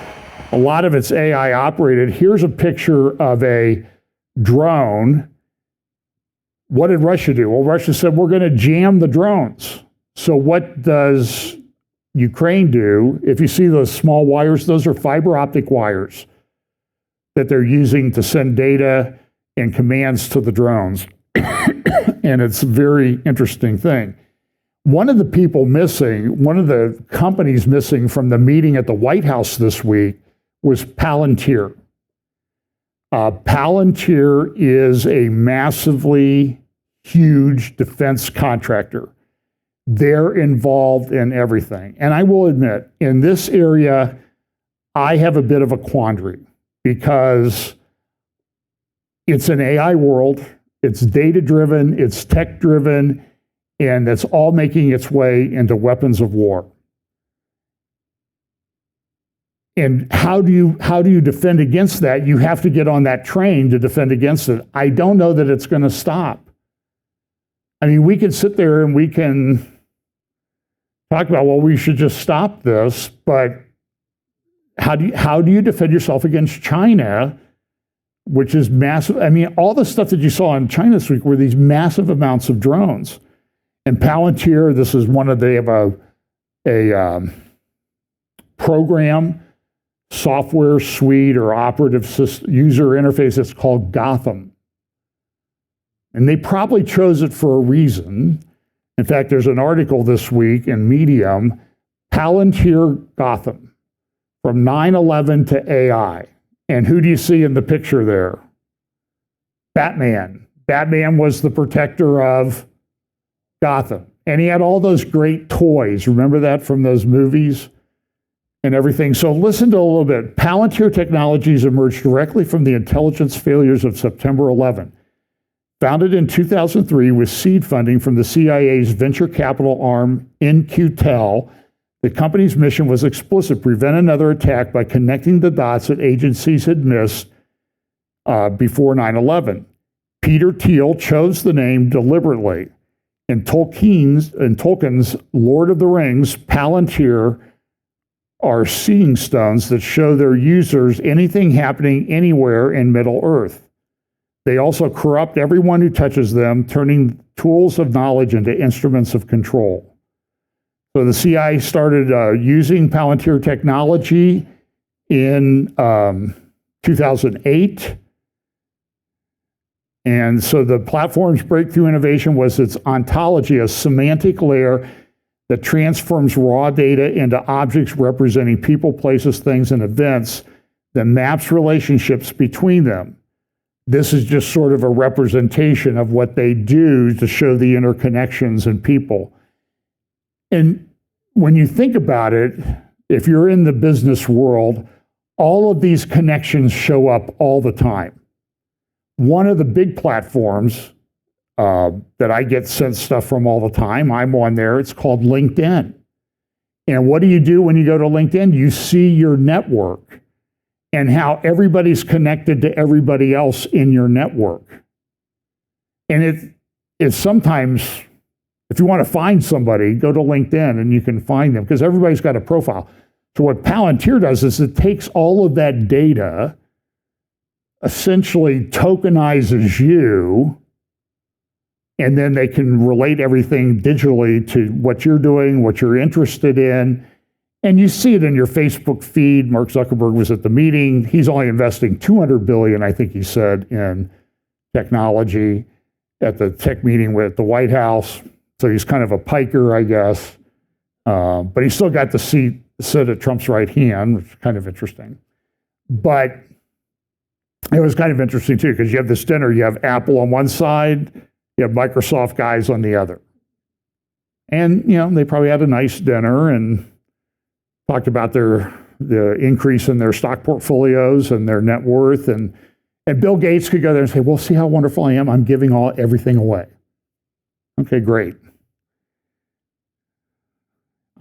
A lot of it's AI operated. Here's a picture of a drone. What did Russia do? Well, Russia said, we're going to jam the drones. So what does Ukraine do? If you see those small wires, those are fiber optic wires that they're using to send data and commands to the drones. And it's a very interesting thing. One of the people missing, one of the companies missing from the meeting at the White House this week was Palantir. Palantir is a massively huge defense contractor. They're involved in everything. And I will admit, in this area, I have a bit of a quandary because it's an AI world, it's data-driven, it's tech-driven, and it's all making its way into weapons of war. And how do you defend against that? You have to get on that train to defend against it. I don't know that it's going to stop. I mean, we can sit there and we can talk about, well, we should just stop this, but how do you defend yourself against China, which is massive? I mean, all the stuff that you saw in China this week were these massive amounts of drones. And Palantir, this is they have a program, software suite or operative system, user interface that's called Gotham. And they probably chose it for a reason. In fact, there's an article this week in Medium, Palantir Gotham, from 9/11 to AI. And who do you see in the picture there? Batman. Batman was the protector of Gotham. And he had all those great toys. Remember that from those movies and everything? So listen to a little bit. Palantir Technologies emerged directly from the intelligence failures of September 11. Founded in 2003 with seed funding from the CIA's venture capital arm, In-Q-Tel, the company's mission was explicit: prevent another attack by connecting the dots that agencies had missed before 9/11. Peter Thiel chose the name deliberately. In Tolkien's Lord of the Rings, Palantir are seeing stones that show their users anything happening anywhere in Middle-earth. They also corrupt everyone who touches them, turning tools of knowledge into instruments of control. So the CIA started using Palantir technology in 2008. And so the platform's breakthrough innovation was its ontology, a semantic layer that transforms raw data into objects representing people, places, things, and events that maps relationships between them. This is just sort of a representation of what they do to show the interconnections in people. And when you think about it, if you're in the business world, all of these connections show up all the time. One of the big platforms that I get sent stuff from all the time, I'm on there, it's called LinkedIn. And what do you do when you go to LinkedIn? You see your network and how everybody's connected to everybody else in your network. And it's sometimes, if you want to find somebody, go to LinkedIn and you can find them because everybody's got a profile. So what Palantir does is it takes all of that data, essentially tokenizes you, and then they can relate everything digitally to what you're doing, what you're interested in. And you see it in your Facebook feed. Mark Zuckerberg was at the meeting. He's only investing $200 billion, I think he said, in technology at the tech meeting at the White House. So he's kind of a piker, I guess. But he still got the seat, sit at Trump's right hand, which is kind of interesting. But it was kind of interesting, too, because you have this dinner. You have Apple on one side. You have Microsoft guys on the other. And, they probably had a nice dinner and talked about the increase in their stock portfolios and their net worth. And Bill Gates could go there and say, well, see how wonderful I am? I'm giving everything away. Okay, great.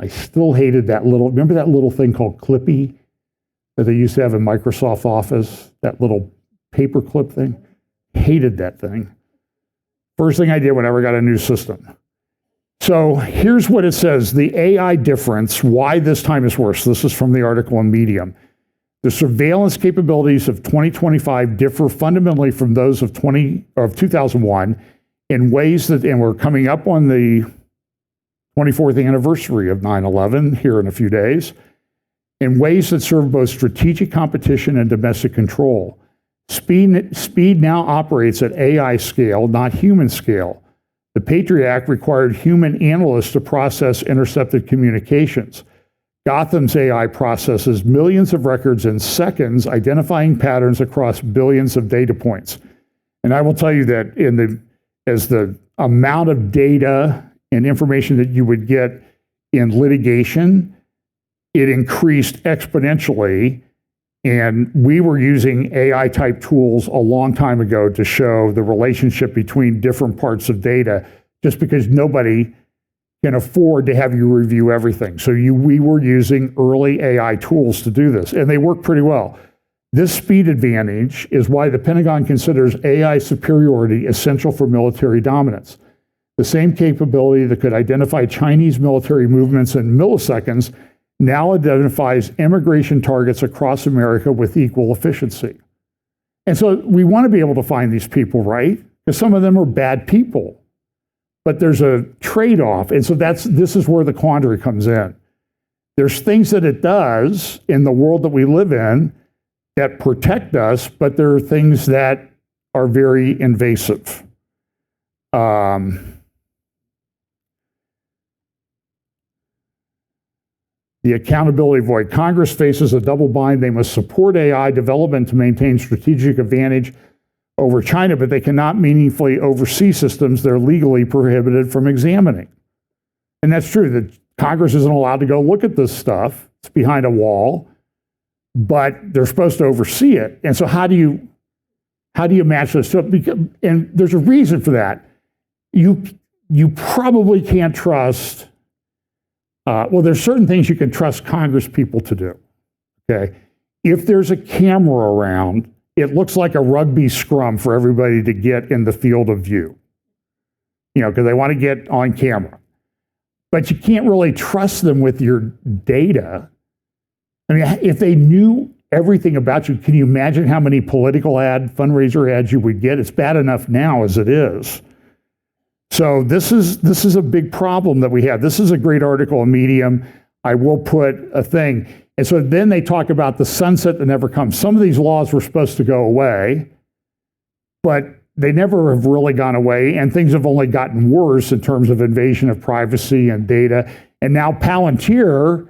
I still hated that remember that little thing called Clippy that they used to have in Microsoft Office, that little paperclip thing? Hated that thing. First thing I did whenever I got a new system. So here's what it says, the AI difference, why this time is worse. This is from the article in Medium. The surveillance capabilities of 2025 differ fundamentally from those of 2001 in ways that, and we're coming up on the 24th anniversary of 9/11 here in a few days, in ways that serve both strategic competition and domestic control. Speed now operates at AI scale, not human scale. The Patriot Act required human analysts to process intercepted communications. Gotham's AI processes millions of records in seconds, identifying patterns across billions of data points. And I will tell you that as the amount of data and information that you would get in litigation, it increased exponentially. And we were using AI type tools a long time ago to show the relationship between different parts of data, just because nobody can afford to have you review everything. So we were using early AI tools to do this, and they work pretty well. This speed advantage is why the Pentagon considers AI superiority essential for military dominance. The same capability that could identify Chinese military movements in milliseconds now identifies immigration targets across America with equal efficiency. And so we want to be able to find these people, right? Because some of them are bad people. But there's a trade-off. And so this is where the quandary comes in. There's things that it does in the world that we live in that protect us, but there are things that are very invasive. The accountability void. Congress faces a double bind. They must support AI development to maintain strategic advantage over China, but they cannot meaningfully oversee systems they're legally prohibited from examining. And that's true, that Congress isn't allowed to go look at this stuff. It's behind a wall, but they're supposed to oversee it. And so how do you match this up? And there's a reason for that. You probably can't trust. Well, there's certain things you can trust Congress people to do, okay? If there's a camera around, it looks like a rugby scrum for everybody to get in the field of view, because they want to get on camera. But you can't really trust them with your data. I mean, if they knew everything about you, can you imagine how many political fundraiser ads you would get? It's bad enough now as it is. So this is a big problem that we have. This is a great article in Medium. I will put a thing. And so then they talk about the sunset that never comes. Some of these laws were supposed to go away, but they never have really gone away, and things have only gotten worse in terms of invasion of privacy and data. And now Palantir,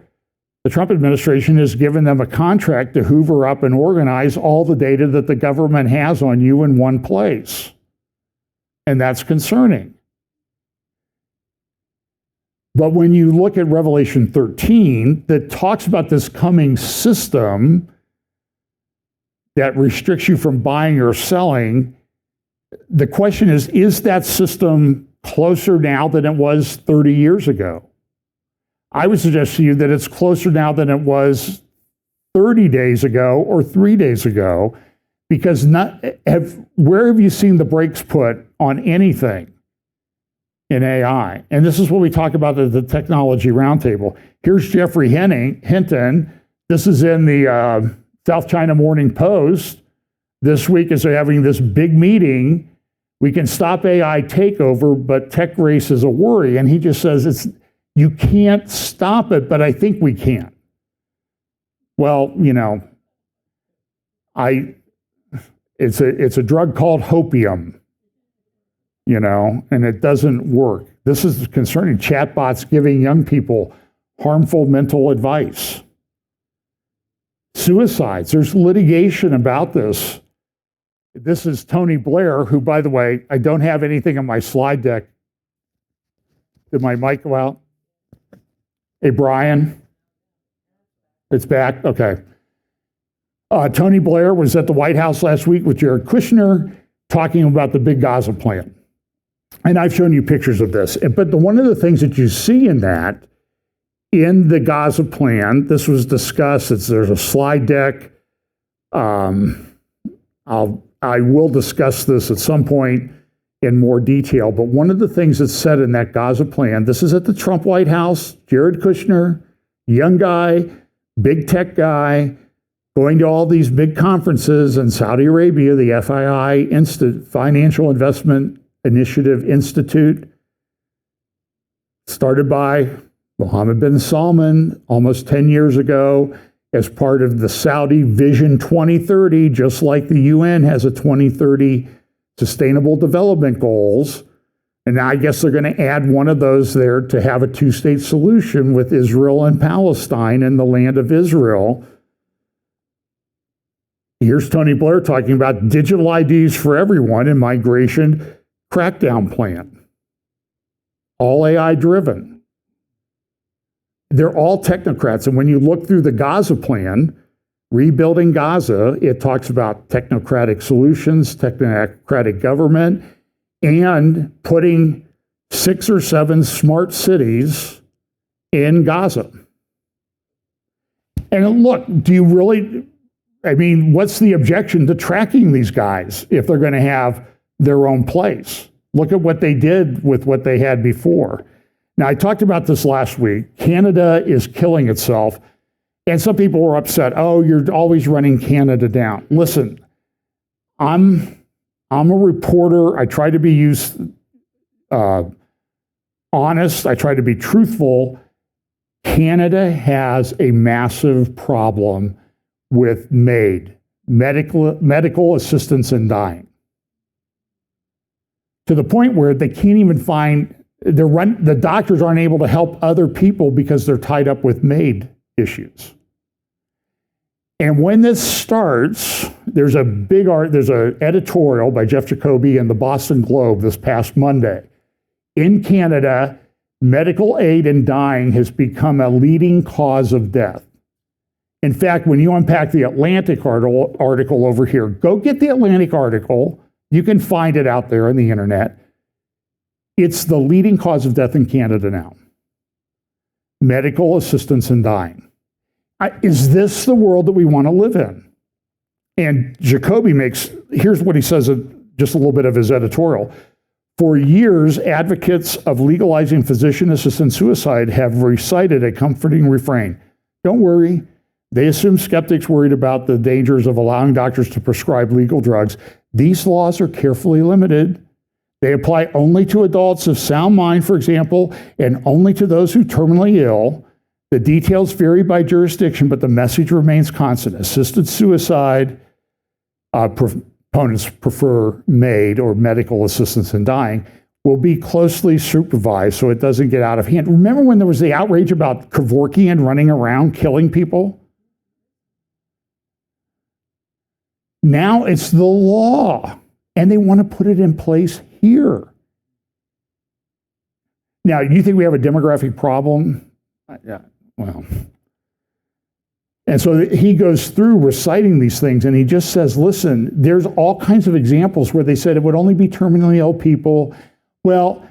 the Trump administration, has given them a contract to hoover up and organize all the data that the government has on you in one place. And that's concerning. But when you look at Revelation 13, that talks about this coming system that restricts you from buying or selling, the question is that system closer now than it was 30 years ago? I would suggest to you that it's closer now than it was 30 days ago or 3 days ago, because where have you seen the brakes put on anything in AI? And this is what we talk about at the Technology Roundtable. Here's Jeffrey Hinton. This is in the South China Morning Post. This week as they're having this big meeting, we can stop AI takeover, but tech race is a worry. And he just says you can't stop it, but I think we can. Well, it's a drug called hopium. And it doesn't work. This is concerning chatbots giving young people harmful mental advice. Suicides, there's litigation about this. This is Tony Blair, who, by the way, I don't have anything on my slide deck. Did my mic go out? Hey, Brian? It's back? Okay. Tony Blair was at the White House last week with Jared Kushner talking about the big Gaza plan. And I've shown you pictures of this. But one of the things that you see in that in the Gaza plan, this was discussed. There's a slide deck. I will discuss this at some point in more detail, but one of the things that's said in that Gaza plan, this is at the Trump White House, Jared Kushner, young guy, big tech guy, going to all these big conferences in Saudi Arabia, the FII, Financial Investment Initiative Institute, started by Mohammed bin Salman almost 10 years ago as part of the Saudi Vision 2030, just like the UN has a 2030 Sustainable Development Goals. And now I guess they're going to add one of those there to have a two-state solution with Israel and Palestine and the land of Israel. Here's Tony Blair talking about digital IDs for everyone and migration crackdown plan. All AI driven. They're all technocrats. And when you look through the Gaza plan, rebuilding Gaza, it talks about technocratic solutions, technocratic government, and putting 6 or 7 smart cities in Gaza. And look, do you really, I mean, what's the objection to tracking these guys if they're going to have their own place? Look at what they did with what they had before. Now, I talked about this last week. Canada is killing itself. And some people were upset. Oh, you're always running Canada down. Listen, I'm a reporter. I try to be honest. I try to be truthful. Canada has a massive problem with medical assistance in dying, to the point where they can't even find, the doctors aren't able to help other people because they're tied up with MAID issues. And when this starts, there's an editorial by Jeff Jacoby in the Boston Globe this past Monday. In Canada, medical aid in dying has become a leading cause of death. In fact, when you unpack the Atlantic article over here, go get the Atlantic article. You can find it out there on the internet. It's the leading cause of death in Canada now. Medical assistance in dying. Is this the world that we want to live in? And Jacoby here's what he says, just a little bit of his editorial. For years, advocates of legalizing physician-assisted suicide have recited a comforting refrain. Don't worry. They assume skeptics worried about the dangers of allowing doctors to prescribe legal drugs. These laws are carefully limited. They apply only to adults of sound mind, for example, and only to those who are terminally ill. The details vary by jurisdiction, but the message remains constant. Assisted suicide, proponents prefer MAID, or medical assistance in dying, will be closely supervised so it doesn't get out of hand. Remember when there was the outrage about Kevorkian running around killing people? Now it's the law, and they want to put it in place here. Now, you think we have a demographic problem? Yeah, well. And so he goes through reciting these things, and he just says, listen, there's all kinds of examples where they said it would only be terminally ill people. Well,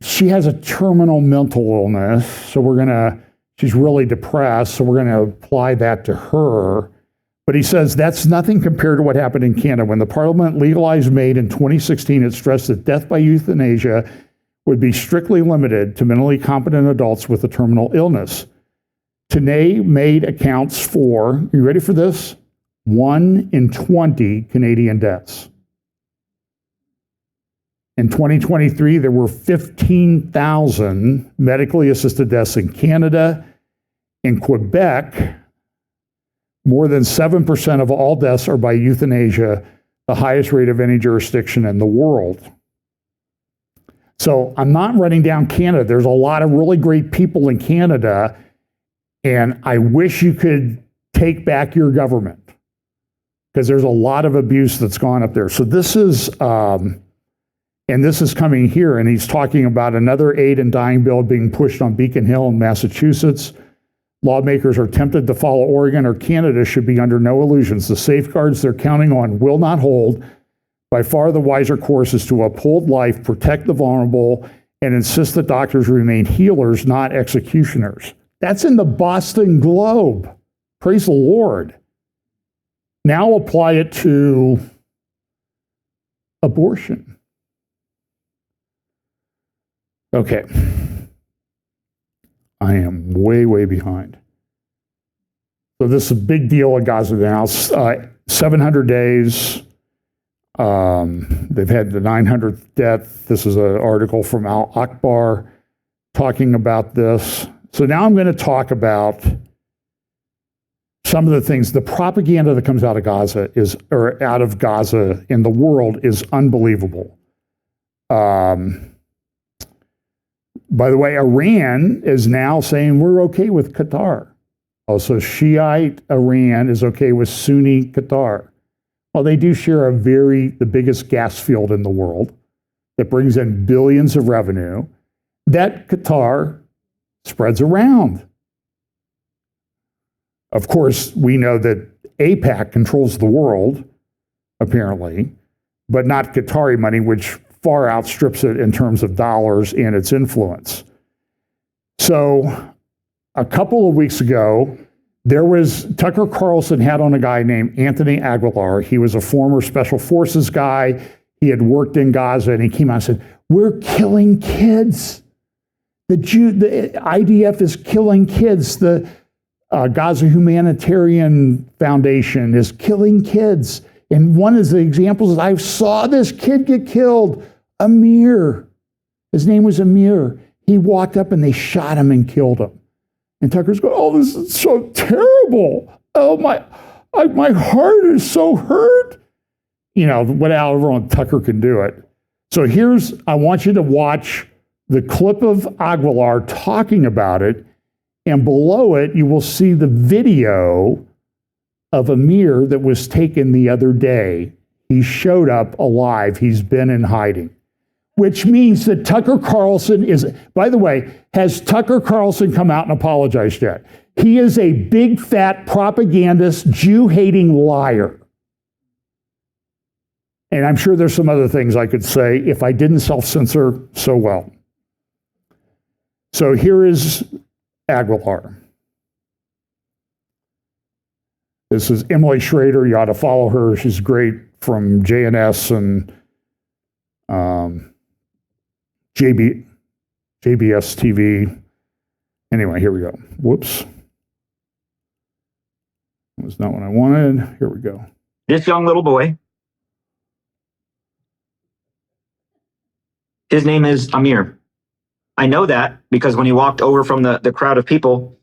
she has a terminal mental illness, so she's really depressed, so we're going to apply that to her. But he says that's nothing compared to what happened in Canada. When the parliament legalized MAID in 2016, it stressed that death by euthanasia would be strictly limited to mentally competent adults with a terminal illness. Today, MAID accounts for, you ready for this? 1 in 20 Canadian deaths. In 2023, there were 15,000 medically assisted deaths in Canada. In Quebec, more than 7% of all deaths are by euthanasia, the highest rate of any jurisdiction in the world. So I'm not running down Canada. There's a lot of really great people in Canada, and I wish you could take back your government, because there's a lot of abuse that's gone up there. So this is, and this is coming here, and he's talking about another aid and dying bill being pushed on Beacon Hill in Massachusetts. Lawmakers are tempted to follow Oregon or Canada should be under no illusions. The safeguards they're counting on will not hold. By far the wiser course is to uphold life, protect the vulnerable, and insists that doctors remain healers, not executioners. That's in the Boston Globe. Praise the Lord. Now apply it to abortion. Okay. I am way, way behind. So this is a big deal in Gaza now. 700 days. They've had the 900th death. This is an article from Al Akbar talking about this. So now I'm going to talk about some of the things. The propaganda that comes out of Gaza out of Gaza in the world is unbelievable. By the way, Iran is now saying we're okay with Qatar. Also, Shiite Iran is okay with Sunni Qatar. Well, they do share the biggest gas field in the world that brings in billions of revenue. That Qatar spreads around. Of course, we know that AIPAC controls the world, apparently, but not Qatari money, which far outstrips it in terms of dollars and its influence. So a couple of weeks ago, Tucker Carlson had on a guy named Anthony Aguilar. He was a former Special Forces guy. He had worked in Gaza, and he came out and said, we're killing kids. The IDF is killing kids. The Gaza Humanitarian Foundation is killing kids. And one of the examples is I saw this kid get killed, Amir. His name was Amir. He walked up and they shot him and killed him. And Tucker's going, oh, this is so terrible. Oh, my heart is so hurt. Whatever Tucker can do it. So I want you to watch the clip of Aguilar talking about it. And below it, you will see the video of Amir that was taken the other day. He showed up alive. He's been in hiding, which means that Tucker Carlson by the way, has Tucker Carlson come out and apologized yet? He is a big, fat propagandist, Jew-hating liar. And I'm sure there's some other things I could say if I didn't self-censor so well. So here is Aguilar. This is Emily Schrader. You ought to follow her. She's great, from JNS and JBS TV. Anyway, here we go. Whoops. That was not what I wanted. Here we go. This young little boy, his name is Amir. I know that because when he walked over from the crowd of people,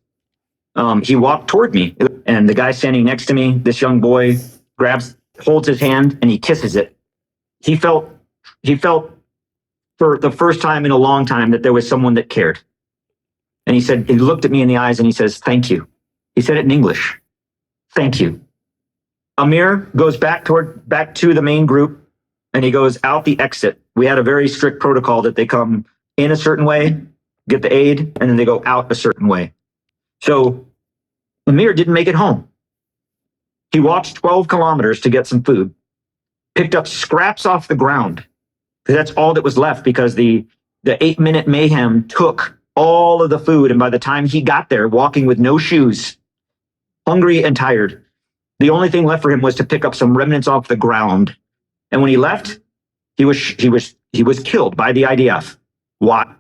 he walked toward me, and the guy standing next to me, this young boy, holds his hand and he kisses it. He felt for the first time in a long time that there was someone that cared. And he looked at me in the eyes and he says, thank you. He said it in English. Thank you. Amir goes back to the main group and he goes out the exit. We had a very strict protocol that they come in a certain way, get the aid, and then they go out a certain way. So Amir didn't make it home. He walked 12 kilometers to get some food, picked up scraps off the ground, because that's all that was left, because the 8-minute mayhem took all of the food. And by the time he got there, walking with no shoes, hungry and tired, the only thing left for him was to pick up some remnants off the ground. And when he left, he was killed by the IDF. Why?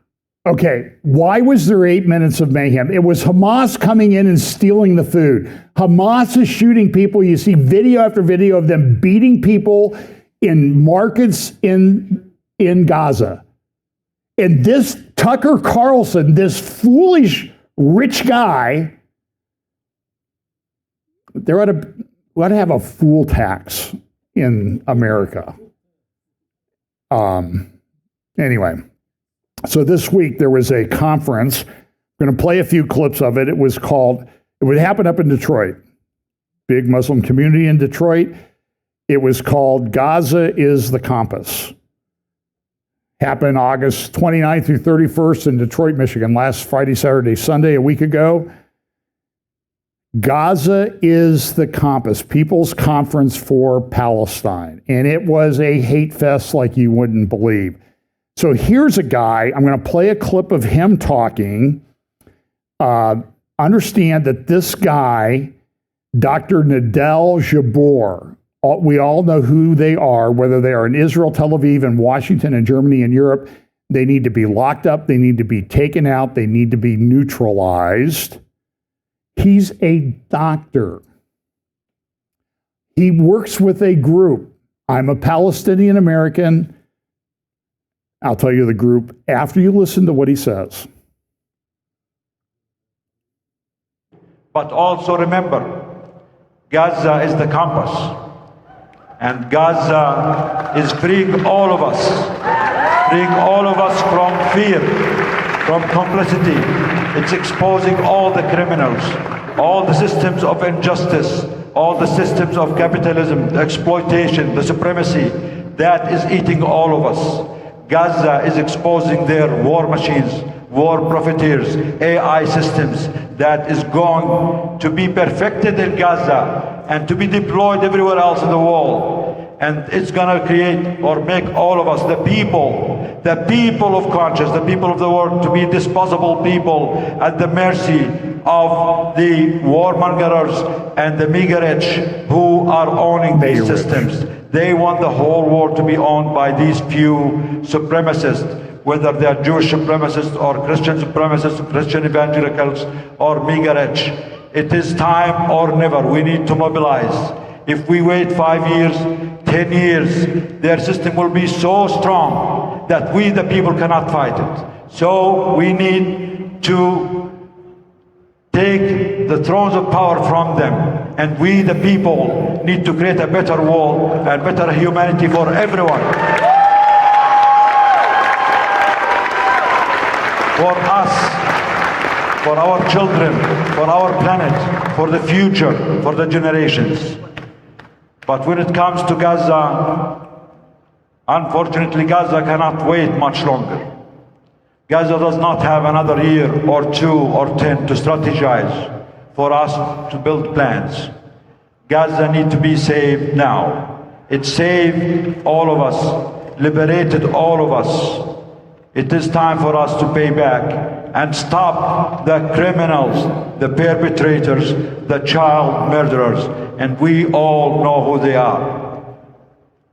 Okay, why was there 8 minutes of mayhem? It was Hamas coming in and stealing the food. Hamas is shooting people. You see video after video of them beating people in markets in Gaza. And this Tucker Carlson, this foolish rich guy, we ought to have a fool tax in America. Anyway. So this week there was a conference. I'm going to play a few clips of it. It would happen up in Detroit. Big Muslim community in Detroit. It was called Gaza is the Compass. Happened August 29th through 31st in Detroit, Michigan, last Friday, Saturday, Sunday, a week ago. Gaza is the Compass, People's Conference for Palestine. And it was a hate fest like you wouldn't believe. So here's a guy, I'm going to play a clip of him talking. Understand that this guy, Dr. Nadel Jabbour, we all know who they are, whether they are in Israel, Tel Aviv, and Washington, and Germany, and Europe. They need to be locked up. They need to be taken out. They need to be neutralized. He's a doctor. He works with a group. I'm a Palestinian American. I'll tell you the group after you listen to what he says. But also remember, Gaza is the compass. And Gaza is freeing all of us from fear, from complicity. It's exposing all the criminals, all the systems of injustice, all the systems of capitalism, the exploitation, the supremacy that is eating all of us. Gaza is exposing their war machines, war profiteers, AI systems that is going to be perfected in Gaza and to be deployed everywhere else in the world. And it's going to create or make all of us, the people of conscience, the people of the world, to be disposable people at the mercy of the warmongers and the mega rich who are owning these systems. They want the whole world to be owned by these few supremacists, whether they are Jewish supremacists or Christian supremacists, Christian evangelicals or mega rich. It is time or never. We need to mobilize. If we wait 5 years, 10 years, their system will be so strong that we, the people, cannot fight it. So we need to take the thrones of power from them, and we, the people, need to create a better world and better humanity for everyone. For us, for our children, for our planet, for the future, for the generations. But when it comes to Gaza, unfortunately, Gaza cannot wait much longer. Gaza does not have another year or 2 or 10 to strategize for us to build plans. Gaza needs to be saved now. It saved all of us, liberated all of us. It is time for us to pay back and stop the criminals, the perpetrators, the child murderers. And we all know who they are.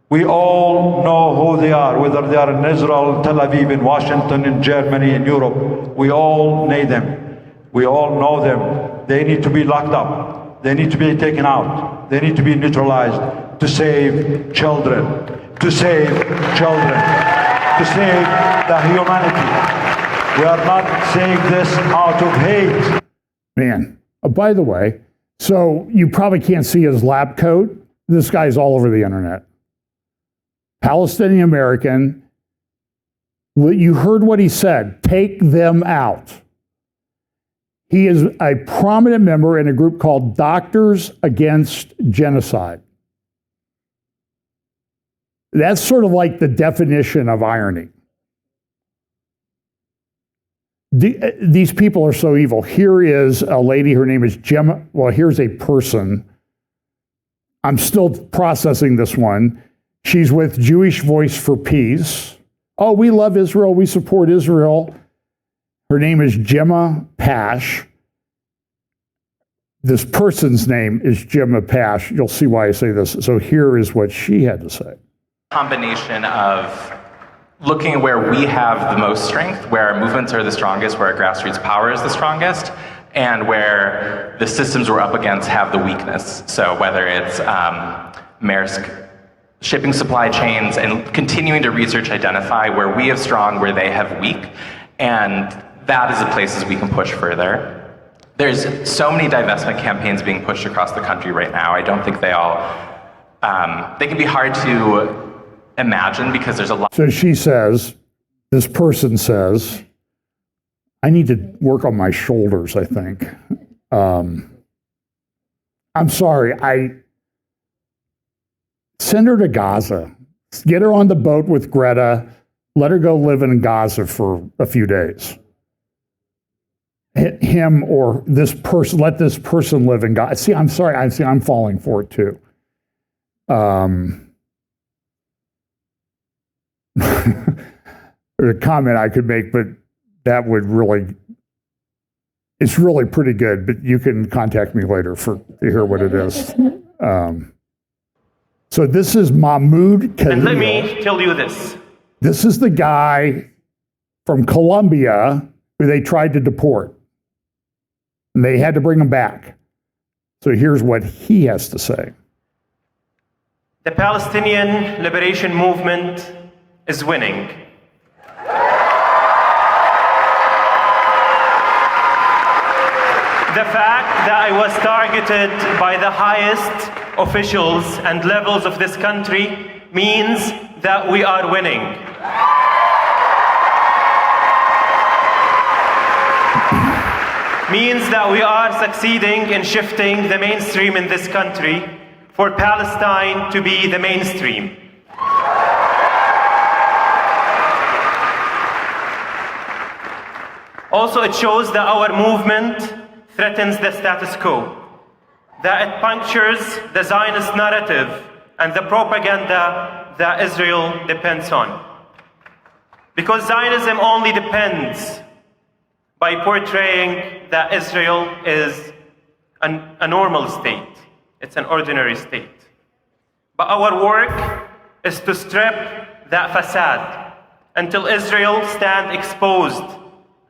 We all know who they are, whether they are in Israel, Tel Aviv, in Washington, in Germany, in Europe. We all know them. We all know them. They need to be locked up. They need to be taken out. They need to be neutralized to save children, to save children, to save the humanity. We are not saying this out of hate. Man, by the way, so you probably can't see his lab coat. This guy's all over the internet. Palestinian American. You heard what he said. Take them out. He is a prominent member in a group called Doctors Against Genocide. That's sort of like the definition of irony. These people are so evil. Here is a lady, her name is Gemma. Well, here's a person. I'm still processing this one. She's with Jewish Voice for Peace. Oh, we love Israel. We support Israel. Her name is Gemma Pash. This person's name is Gemma Pash. You'll see why I say this. So here is what she had to say. Combination of looking at where we have the most strength, where our movements are the strongest, where our grassroots power is the strongest, and where the systems we're up against have the weakness. So whether it's Maersk shipping supply chains and continuing to research identify where we have strong, where they have weak, and that is the places we can push further. There's so many divestment campaigns being pushed across the country right now. I don't think they all, they can be hard to imagine because there's a lot. So she says, this person says, I need to work on my shoulders, I think. I'm sorry, send her to Gaza. Get her on the boat with Greta. Let her go live in Gaza for a few days. Him or this person, let this person live in Gaza. See, I'm sorry, I'm falling for it too. a comment I could make, but that would really, it's really pretty good, but you can contact me later to hear what it is. So this is Mahmoud Khalil. And let me tell you this. This is the guy from Colombia who they tried to deport. And they had to bring him back. So here's what he has to say. The Palestinian liberation movement is winning. The fact that I was targeted by the highest officials and levels of this country means that we are winning. Means that we are succeeding in shifting the mainstream in this country for Palestine to be the mainstream. Also, it shows that our movement threatens the status quo, that it punctures the Zionist narrative and the propaganda that Israel depends on. Because Zionism only depends by portraying that Israel is a normal state. It's an ordinary state. But our work is to strip that facade until Israel stands exposed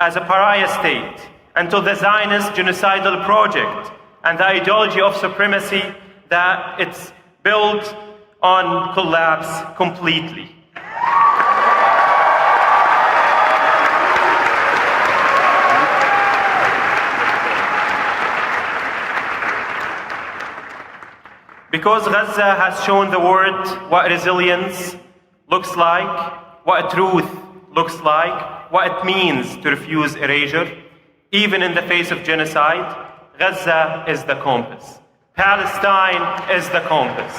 as a pariah state, until the Zionist genocidal project and the ideology of supremacy that it's built on collapse completely. Because Gaza has shown the world what resilience looks like, what truth looks like, what it means to refuse erasure, even in the face of genocide, Gaza is the compass. Palestine is the compass.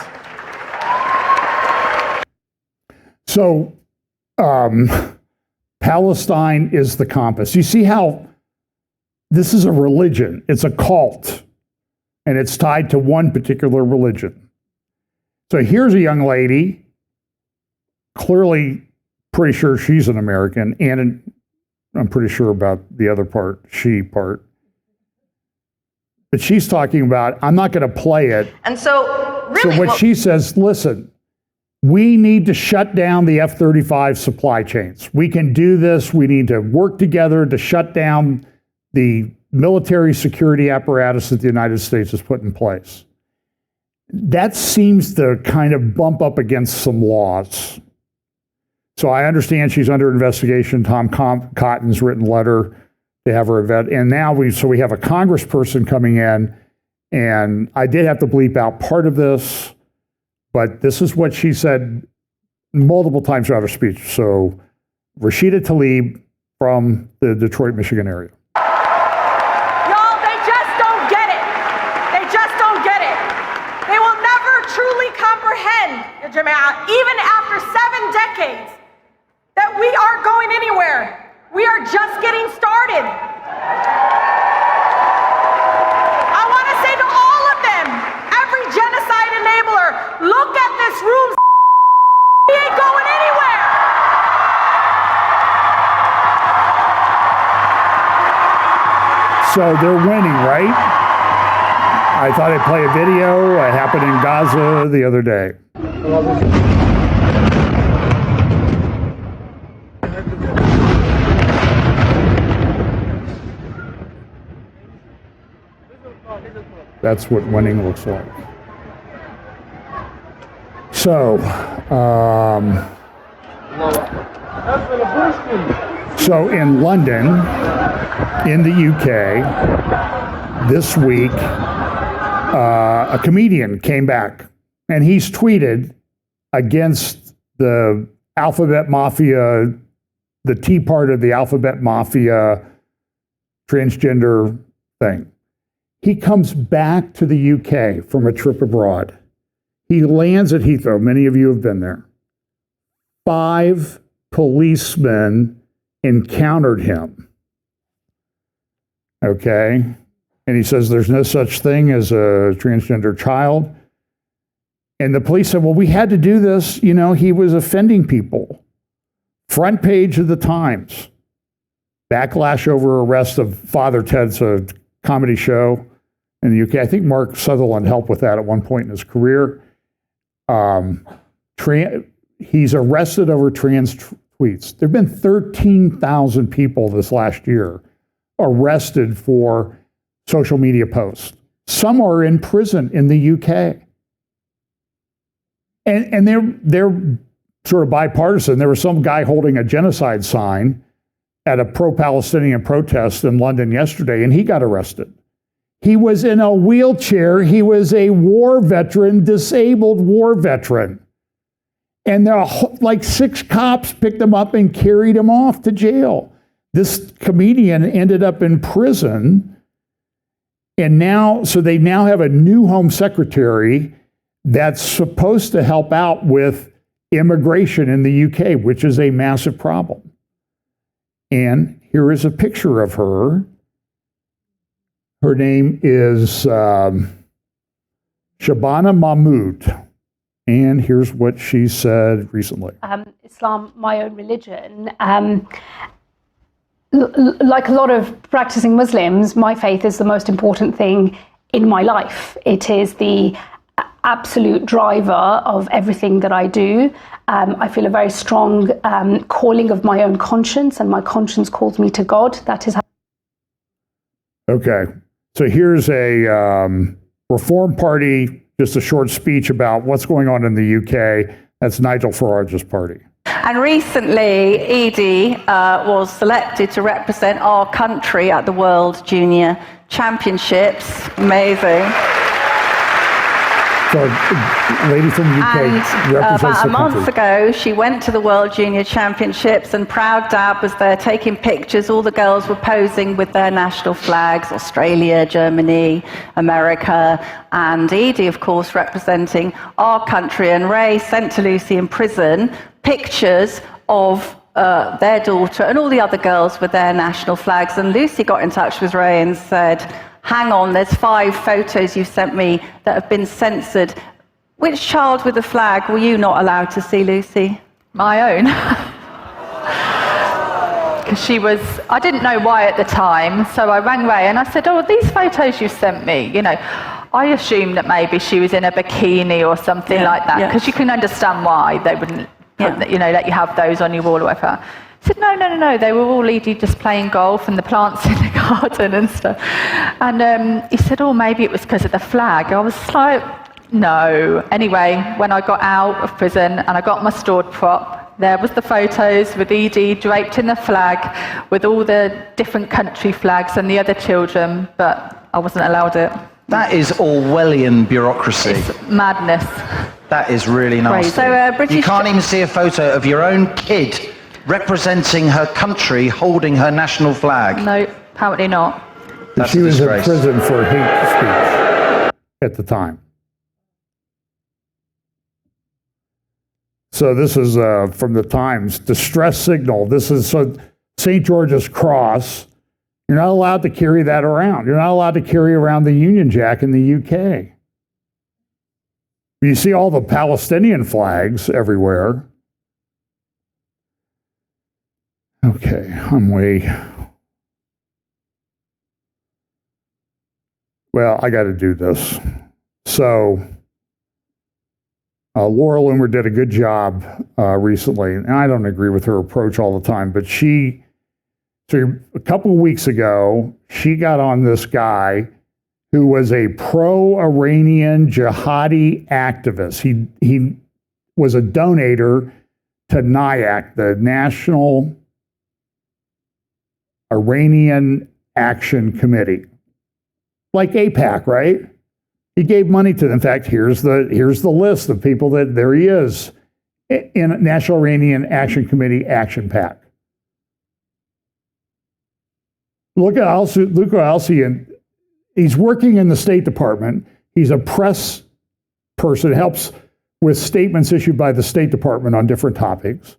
So, Palestine is the compass. You see how this is a religion, it's a cult, and it's tied to one particular religion. So here's a young lady, clearly pretty sure she's an American, and I'm pretty sure about the other part, she part. But she's talking about, I'm not going to play it. And so, really, so what she says, listen, we need to shut down the F-35 supply chains. We can do this. We need to work together to shut down the military security apparatus that the United States has put in place. That seems to kind of bump up against some laws. So I understand she's under investigation. Tom Cotton's written letter to have her event. And now we have a congressperson coming in, and I did have to bleep out part of this, but this is what she said multiple times throughout her speech. So Rashida Tlaib from the Detroit, Michigan area. y'all, they just don't get it. They just don't get it. They will never truly comprehend, Jama'ah, even after 7 decades, that we aren't going anywhere. We are just getting started. I want to say to all of them, every genocide enabler, look at this room. We ain't going anywhere. So they're winning, right? I thought I'd play a video. It happened in Gaza the other day. That's what winning looks like. So, so in London, in the UK, this week, a comedian came back, and he's tweeted against the alphabet mafia, the Tea part of the alphabet mafia transgender thing. He comes back to the UK from a trip abroad. He lands at Heathrow. Many of you have been there. 5 policemen encountered him. Okay? And he says there's no such thing as a transgender child. And the police said, well, we had to do this. You know, he was offending people. Front page of the Times. Backlash over arrest of Father Ted's a comedy show in the UK. I think Mark Sutherland helped with that at one point in his career. He's arrested over trans tweets. There have been 13,000 people this last year arrested for social media posts. Some are in prison in the UK. And they're sort of bipartisan. There was some guy holding a genocide sign at a pro-Palestinian protest in London yesterday, and he got arrested. He was in a wheelchair. He was a war veteran, disabled war veteran. And like 6 cops picked him up and carried him off to jail. This comedian ended up in prison. And so they now have a new Home Secretary that's supposed to help out with immigration in the UK, which is a massive problem. And here is a picture of her. Her name is Shabana Mahmood. And here's what she said recently. Islam, my own religion. Like a lot of practicing Muslims, my faith is the most important thing in my life. It is the absolute driver of everything that I do. I feel a very strong calling of my own conscience, and my conscience calls me to God. That is how. Okay. So here's a Reform Party, just a short speech about what's going on in the UK. That's Nigel Farage's party. And recently, Edie was selected to represent our country at the World Junior Championships. Amazing. So, lady from the UK and represents about a the month country. ago, she went to the World Junior Championships, and Proud Dad was there taking pictures. All the girls were posing with their national flags, Australia, Germany, America, and Edie, of course, representing our country. And Ray sent to Lucy in prison pictures of their daughter and all the other girls with their national flags. And Lucy got in touch with Ray and said, hang on, there's 5 photos you sent me that have been censored. Which child with a flag were you not allowed to see, Lucy? My own. Because I didn't know why at the time, so I rang Ray and I said, oh, these photos you sent me, I assumed that maybe she was in a bikini or something like that, because you can understand why they wouldn't let you have those on your wall or whatever. I said, no, they were all Edie just playing golf and the plants in the garden and stuff. And he said, oh, maybe it was because of the flag. I was like, no. Anyway, when I got out of prison and I got my stored prop, there was the photos with Edie draped in the flag with all the different country flags and the other children, but I wasn't allowed it. That is Orwellian bureaucracy. It's madness. That is really nasty. So, you can't even see a photo of your own kid representing her country holding her national flag. No, apparently not. She was in prison for hate speech at the time. So this is from the Times. Distress signal. This is St. George's Cross. You're not allowed to carry that around. You're not allowed to carry around the Union Jack in the UK. You see all the Palestinian flags everywhere. Okay, well, I got to do this. So, Laura Loomer did a good job recently, and I don't agree with her approach all the time, but so a couple of weeks ago, she got on this guy who was a pro-Iranian jihadi activist. He was a donator to NIAC, the National Iranian Action Committee, like AIPAC, right? He gave money to them. In fact, here's the list of people there he is in National Iranian Action Committee Action PAC. Luca Alcyon, he's working in the State Department. He's a press person, helps with statements issued by the State Department on different topics.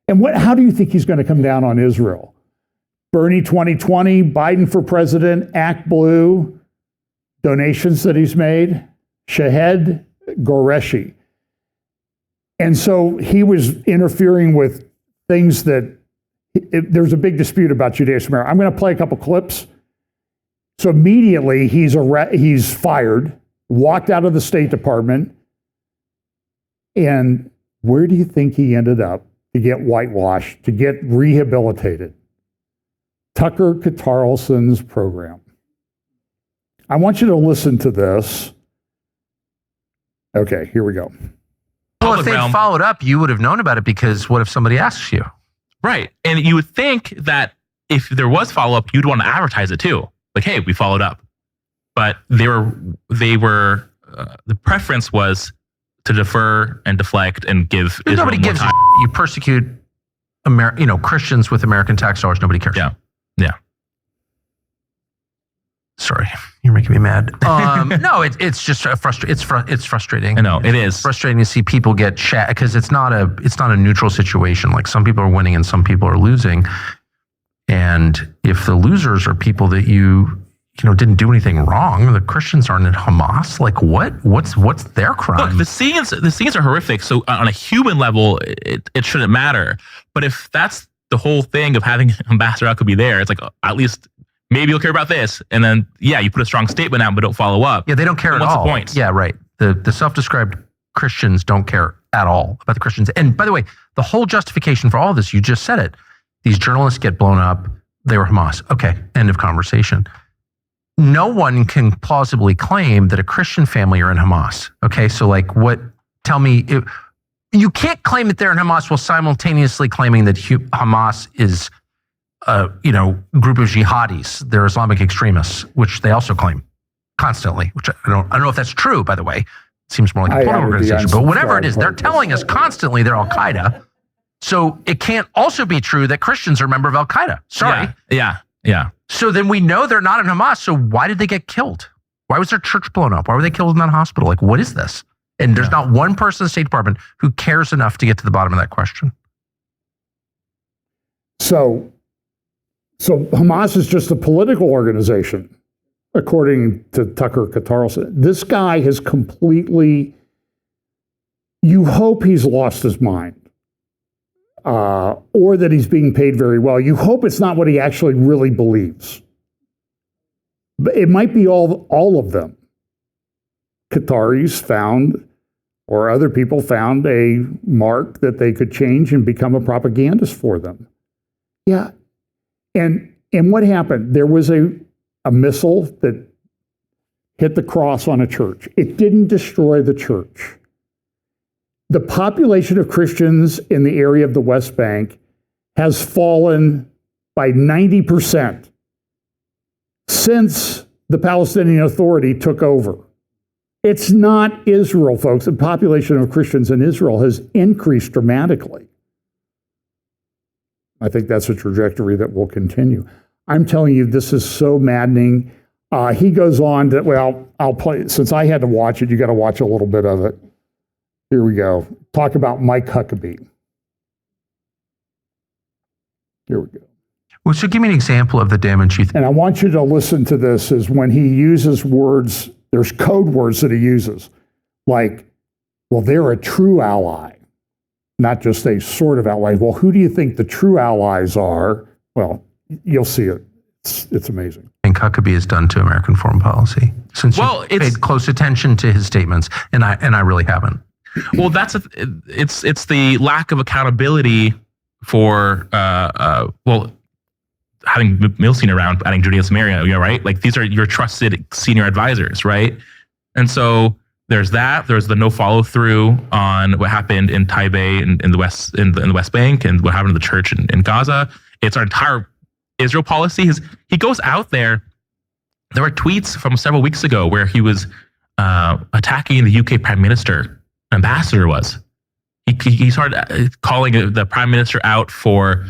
And how do you think he's going to come down on Israel? Bernie 2020, Biden for president, Act Blue, donations that he's made, Shahed Ghoreishi. And so he was interfering with things that there's a big dispute about Judeo-Samaria. I'm going to play a couple clips. So immediately he's fired, walked out of the State Department, and where do you think he ended up to get whitewashed, to get rehabilitated? Tucker Carlson's program. I want you to listen to this. Okay, here we go. Well, if they'd followed up, you would have known about it, because what if somebody asks you? Right. And you would think that if there was follow-up, you'd want to advertise it too. Like, hey, we followed up. But the preference was to defer and deflect and give Israel Nobody more gives time. You persecute Christians with American tax dollars. Nobody cares. Yeah. Sorry, you're making me mad. No, it's just it's frustrating. I know, it is. It's frustrating to see people get because it's not a neutral situation. Like, some people are winning and some people are losing. And if the losers are people that you didn't do anything wrong, the Christians aren't in Hamas. Like, what's their crime? Look, the scenes are horrific. So on a human level, it shouldn't matter. But if that's the whole thing of having Ambassador Huckabee there, it's like, at least maybe you'll care about this. And then, you put a strong statement out, but don't follow up. Yeah, they don't care at all. What's the point? Yeah, right. The self-described Christians don't care at all about the Christians. And by the way, the whole justification for all this, you just said it. These journalists get blown up. They were Hamas. Okay, end of conversation. No one can plausibly claim that a Christian family are in Hamas. Okay, so tell me, you can't claim that they're in Hamas while simultaneously claiming that Hamas is a group of jihadis. They're Islamic extremists, which they also claim constantly, which I don't know if that's true, by the way. It seems more like a political organization, but whatever it is, they're telling us constantly they're Al-Qaeda. So it can't also be true that Christians are a member of Al-Qaeda. Sorry. Yeah. So then we know they're not in Hamas. So why did they get killed? Why was their church blown up? Why were they killed in that hospital? Like, what is this? And there's not one person in the State Department who cares enough to get to the bottom of that question. So Hamas is just a political organization, according to Tucker Carlson. This guy has completely, you hope he's lost his mind. Or that he's being paid very well. You hope it's not what he actually really believes. But it might be all of them. Qataris found, or other people found, a mark that they could change and become a propagandist for them. Yeah. And what happened? There was a missile that hit the cross on a church. It didn't destroy the church. The population of Christians in the area of the West Bank has fallen by 90% since the Palestinian Authority took over. It's not Israel, folks. The population of Christians in Israel has increased dramatically. I think that's a trajectory that will continue. I'm telling you, this is so maddening. He goes on to, I'll play, since I had to watch it, you got to watch a little bit of it. Here we go. Talk about Mike Huckabee. Here we go. Well, so give me an example of the damage you think. And I want you to listen to this, is when he uses words, there's code words that he uses, like, well, they're a true ally, not just a sort of ally. Well, who do you think the true allies are? Well, you'll see it. It's amazing. I think Huckabee has done to American foreign policy since you paid close attention to his statements, and I really haven't. Well, it's the lack of accountability for having Milstein around, adding Judeo-Samaria, right? Like, these are your trusted senior advisors, right? And so there's that. There's the no follow through on what happened in Taipei in the West Bank, and what happened to the church in Gaza. It's our entire Israel policy. He goes out there. There were tweets from several weeks ago where he was attacking the UK Prime Minister. Ambassador was. He started calling the prime minister out for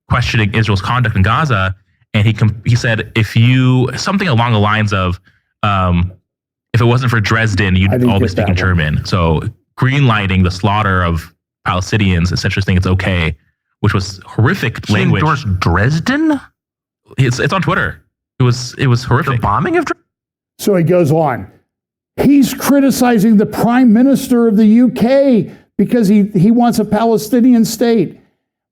questioning Israel's conduct in Gaza, and he said, something along the lines of, if it wasn't for Dresden, you'd all be speaking German. So greenlighting the slaughter of Palestinians, essentially saying it's okay, which was horrific language. He endorsed Dresden? It's on Twitter. It was horrific. The bombing of Dresden? So he goes on. He's criticizing the Prime Minister of the UK because he wants a Palestinian state.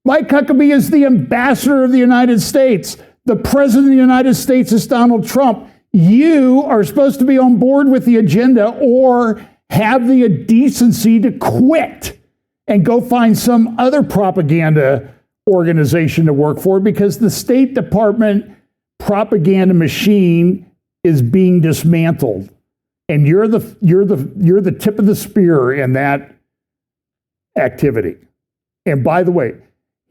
Mike Huckabee is the ambassador of the United States. The president of the United States is Donald Trump. You are supposed to be on board with the agenda or have the decency to quit and go find some other propaganda organization to work for, because the State Department propaganda machine is being dismantled. And you're the tip of the spear in that activity. And by the way,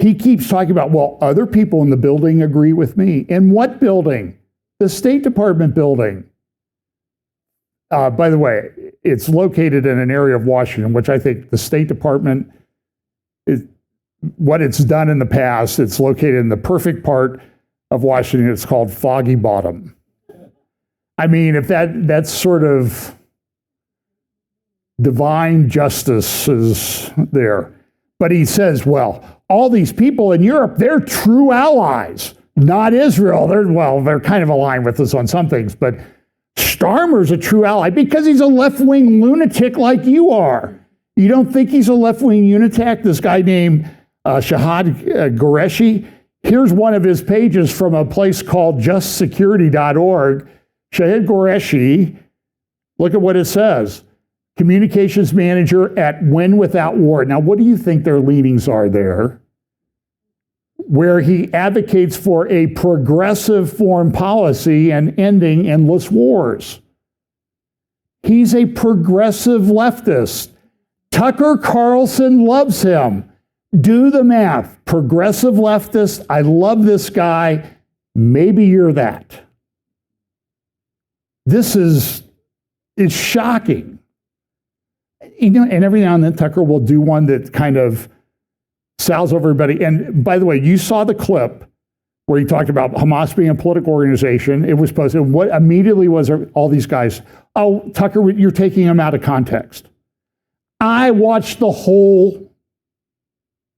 he keeps talking about, well, other people in the building agree with me. In what building? The State Department building. By the way, it's located in an area of Washington, which I think the State Department, what it's done in the past, it's located in the perfect part of Washington. It's called Foggy Bottom. I mean, if that's sort of divine justice is there. But he says, well, all these people in Europe, they're true allies, not Israel. They're kind of aligned with us on some things, but Starmer's a true ally because he's a left-wing lunatic like you are. You don't think he's a left-wing lunatic? This guy named Ghoreishi. Here's one of his pages from a place called justsecurity.org. Shahid Ghoreishi, look at what it says. Communications manager at Win Without War. Now, what do you think their leanings are there? Where he advocates for a progressive foreign policy and ending endless wars. He's a progressive leftist. Tucker Carlson loves him. Do the math. Progressive leftist. I love this guy. Maybe you're that. It's shocking. You know, and every now and then Tucker will do one that kind of sows over everybody. And by the way, you saw the clip where he talked about Hamas being a political organization. It was posted. What immediately was all these guys? Oh, Tucker, you're taking him out of context. I watched the whole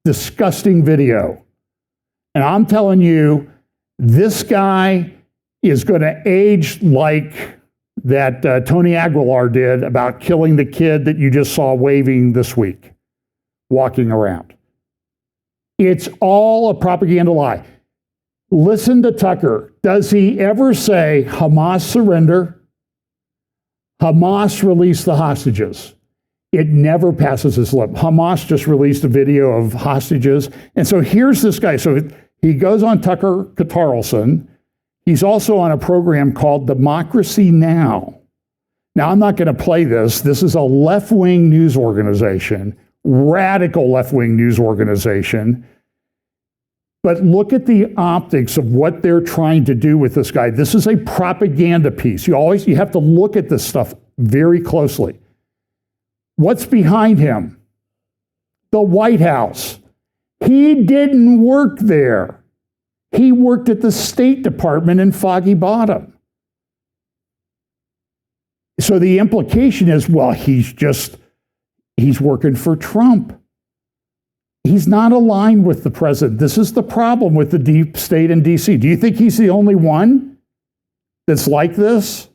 disgusting video. And I'm telling you, this guy is going to age like that Tony Aguilar did about killing the kid that you just saw waving this week, walking around. It's all a propaganda lie. Listen to Tucker. Does he ever say, Hamas surrender? Hamas release the hostages? It never passes his lip. Hamas just released a video of hostages. And so here's this guy. So he goes on Tucker Carlson. He's also on a program called Democracy Now! Now, I'm not going to play this. This is a left-wing news organization, radical left-wing news organization. But look at the optics of what they're trying to do with this guy. This is a propaganda piece. You have to look at this stuff very closely. What's behind him? The White House. He didn't work there. He worked at the State Department in Foggy Bottom. So the implication is, well, he's working for Trump. He's not aligned with the president. This is the problem with the deep state in DC. Do you think he's the only one that's like this?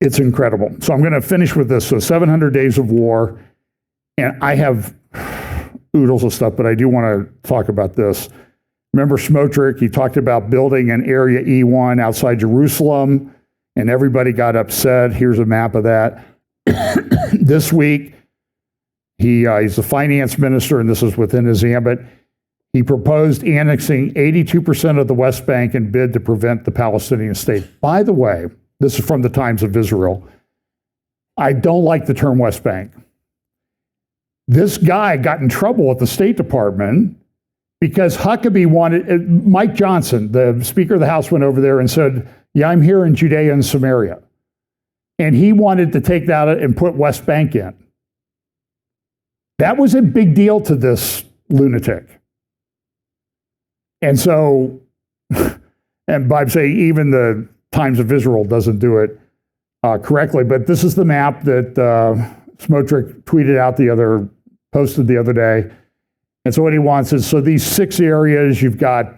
It's incredible. So I'm going to finish with this. So 700 days of war. And I have oodles of stuff, but I do want to talk about this. Remember Smotrich, he talked about building an Area E1 outside Jerusalem, and everybody got upset. Here's a map of that. This week, he's the finance minister, and this is within his ambit. He proposed annexing 82% of the West Bank and bid to prevent the Palestinian state. By the way, this is from the Times of Israel. I don't like the term West Bank. This guy got in trouble at the State Department because Huckabee wanted, Mike Johnson, the Speaker of the House, went over there and said, yeah, I'm here in Judea and Samaria. And he wanted to take that and put West Bank in. That was a big deal to this lunatic. And so, and by saying even the Times of Israel doesn't do it correctly, but this is the map that Smotrich tweeted out posted the other day. And so what he wants is, so these 6 areas, you've got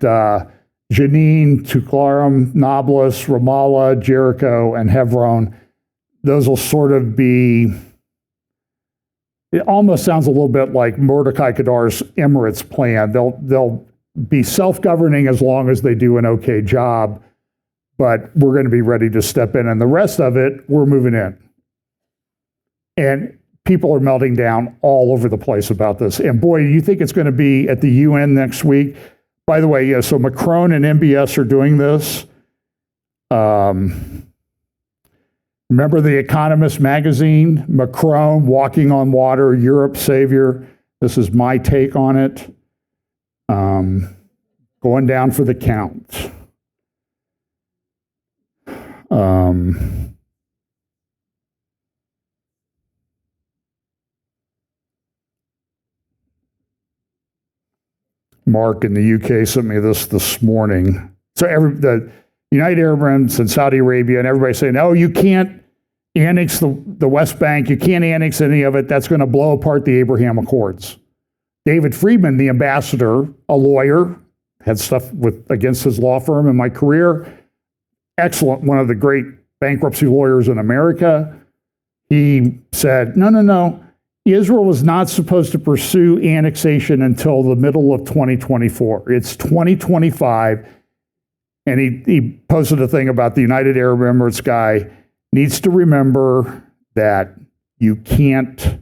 Jenin, Tulkarem, Nablus, Ramallah, Jericho, and Hebron. Those will sort of be, it almost sounds a little bit like Mordecai Kadar's Emirates plan. They'll be self-governing as long as they do an okay job, but we're going to be ready to step in. And the rest of it, we're moving in. And people are melting down all over the place about this. And boy, you think it's going to be at the UN next week? By the way, yeah, so Macron and MBS are doing this. Remember The Economist magazine? Macron, walking on water, Europe's savior. This is my take on it. Going down for the count. Mark in the UK sent me this morning. So the United Arab Emirates and Saudi Arabia and everybody saying, oh, you can't annex the West Bank. You can't annex any of it. That's going to blow apart the Abraham Accords. David Friedman, the ambassador, a lawyer, had stuff against his law firm in my career. Excellent, one of the great bankruptcy lawyers in America. He said, no. Israel was not supposed to pursue annexation until the middle of 2024. It's 2025. And he posted a thing about the United Arab Emirates guy needs to remember that you can't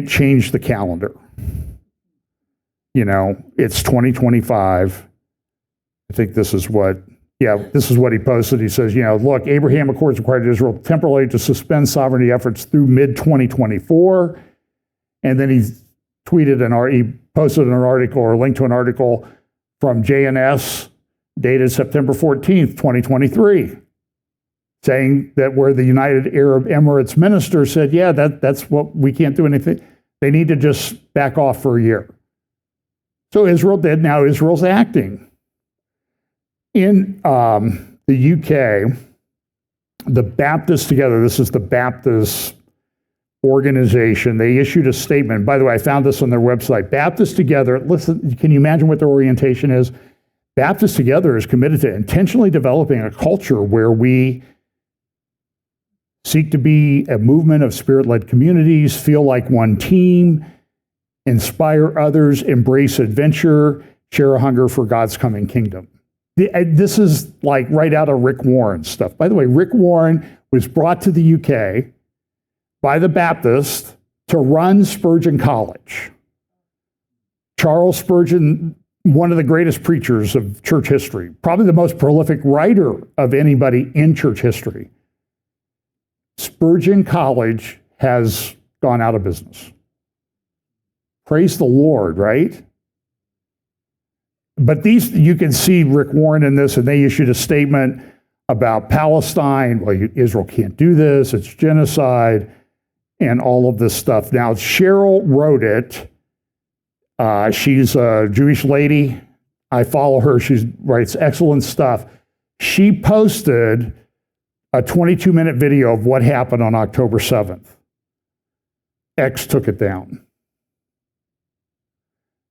change the calendar. You know, it's 2025. I think this is what he posted. He says, look, Abraham Accords required Israel temporarily to suspend sovereignty efforts through mid-2024. And then he posted an article or linked to an article from JNS dated September 14th, 2023, saying that where the United Arab Emirates minister said, that's what we can't do anything. They need to just back off for a year. So Israel did. Now Israel's acting. In the UK, the Baptists Together, this is the Baptist organization, they issued a statement. By the way, I found this on their website. Baptists Together, listen, can you imagine what their orientation is? Baptists Together is committed to intentionally developing a culture where we seek to be a movement of spirit-led communities, feel like one team, inspire others, embrace adventure, share a hunger for God's coming kingdom. This is like right out of Rick Warren's stuff. By the way, Rick Warren was brought to the UK by the Baptists to run Spurgeon College. Charles Spurgeon, one of the greatest preachers of church history, probably the most prolific writer of anybody in church history. Spurgeon College has gone out of business. Praise the Lord, right? But you can see Rick Warren in this, and they issued a statement about Palestine. Well, Israel can't do this. It's genocide and all of this stuff. Now, Cheryl wrote it. She's a Jewish lady. I follow her. She writes excellent stuff. She posted a 22-minute video of what happened on October 7th. X took it down.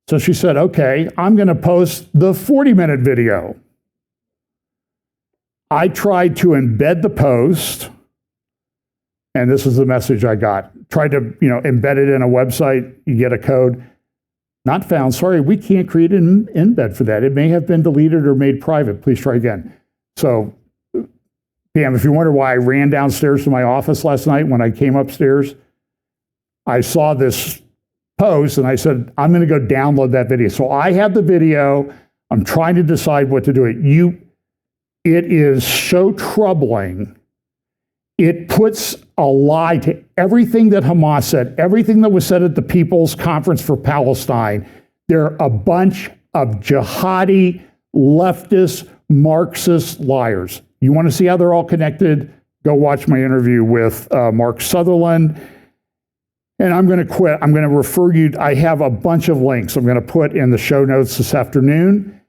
So she said, okay, I'm going to post the 40-minute video. I tried to embed the post, and this is the message I got. Tried to, embed it in a website. You get a code. Not found. Sorry, we can't create an embed for that. It may have been deleted or made private. Please try again. So, Pam, if you wonder why I ran downstairs to my office last night, when I came upstairs, I saw this post and I said, I'm going to go download that video. So I have the video. I'm trying to decide what to do. It is so troubling. It puts a lie to everything that Hamas said, everything that was said at the People's Conference for Palestine. They're a bunch of jihadi, leftist, Marxist liars. You want to see how they're all connected? Go watch my interview with Mark Sutherland. And I'm going to quit. I'm going to refer you. I have a bunch of links I'm going to put in the show notes this afternoon.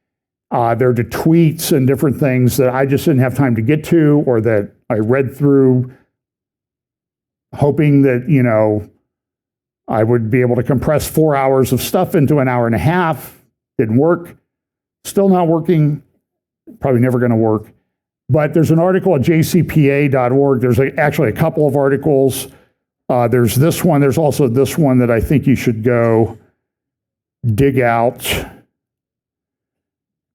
They're to tweets and different things that I just didn't have time to get to, or that I read through, hoping that, I would be able to compress 4 hours of stuff into an hour and a half. Didn't work. Still not working. Probably never going to work. But there's an article at jcpa.org. There's actually a couple of articles. There's this one. There's also this one that I think you should go dig out,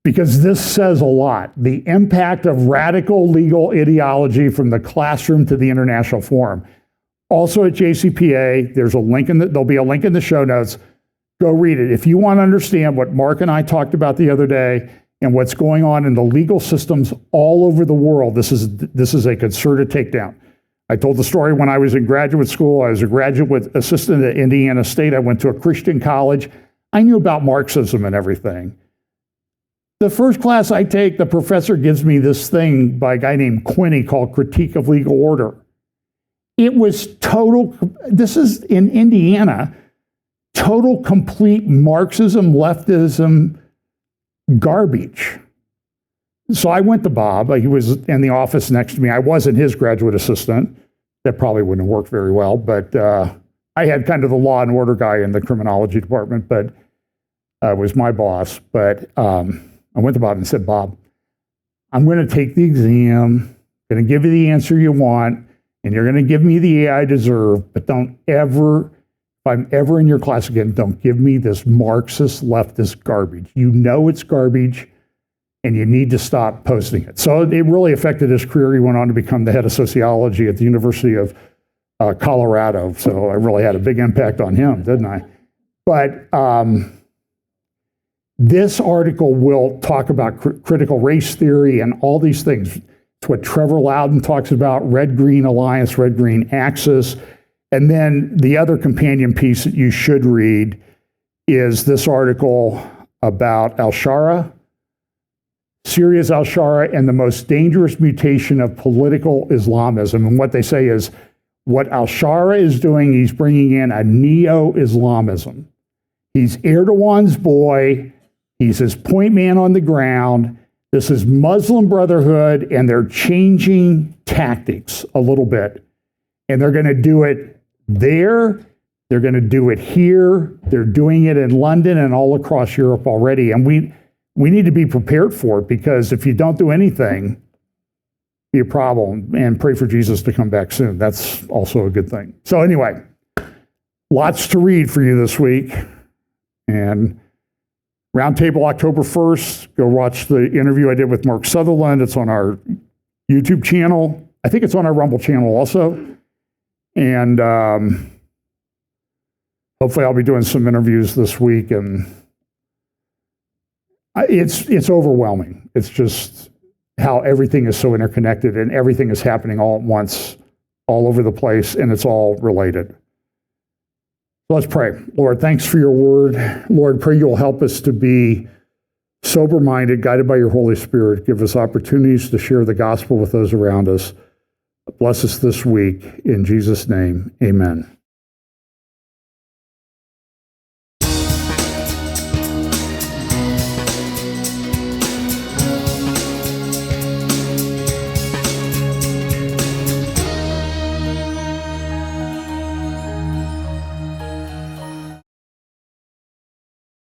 because this says a lot. The impact of radical legal ideology from the classroom to the international forum. Also at JCPA, there's a link there'll be a link in the show notes. Go read it. If you want to understand what Mark and I talked about the other day and what's going on in the legal systems all over the world, this is a concerted takedown. I told the story when I was in graduate school. I was a graduate assistant at Indiana State. I went to a Christian college. I knew about Marxism and everything. The first class I take, the professor gives me this thing by a guy named Quinney called Critique of Legal Order. It was total, this is in Indiana, total complete Marxism, leftism garbage. So I went to Bob. He was in the office next to me. I wasn't his graduate assistant. That probably wouldn't have worked very well, but I had kind of the law and order guy in the criminology department, but was my boss. But I went to Bob and said, Bob, I'm going to take the exam, going to give you the answer you want, and you're going to give me the A I deserve, but don't ever, if I'm ever in your class again, don't give me this Marxist leftist garbage. You know it's garbage, and you need to stop posting it. So it really affected his career. He went on to become the head of sociology at the University of Colorado. So I really had a big impact on him, didn't I? But this article will talk about critical race theory and all these things. It's what Trevor Loudon talks about, red-green alliance, red-green axis. And then the other companion piece that you should read is this article about al-Shara, Syria's al-Shara, and the most dangerous mutation of political Islamism. And what they say is, what al-Shara is doing, he's bringing in a neo-Islamism. He's Erdogan's boy. He's his point man on the ground. This is Muslim Brotherhood, and they're changing tactics a little bit. And they're going to do it there. They're going to do it here. They're doing it in London and all across Europe already. And we need to be prepared for it, because if you don't do anything, be a problem. And pray for Jesus to come back soon. That's also a good thing. So anyway, lots to read for you this week. And Roundtable October 1st, go watch the interview I did with Mark Sutherland. It's on our YouTube channel. I think it's on our Rumble channel also. And hopefully I'll be doing some interviews this week. And it's overwhelming. It's just how everything is so interconnected and everything is happening all at once, all over the place, and it's all related. Let's pray. Lord, thanks for your word. Lord, pray you'll help us to be sober-minded, guided by your Holy Spirit. Give us opportunities to share the gospel with those around us. Bless us this week. In Jesus' name, amen.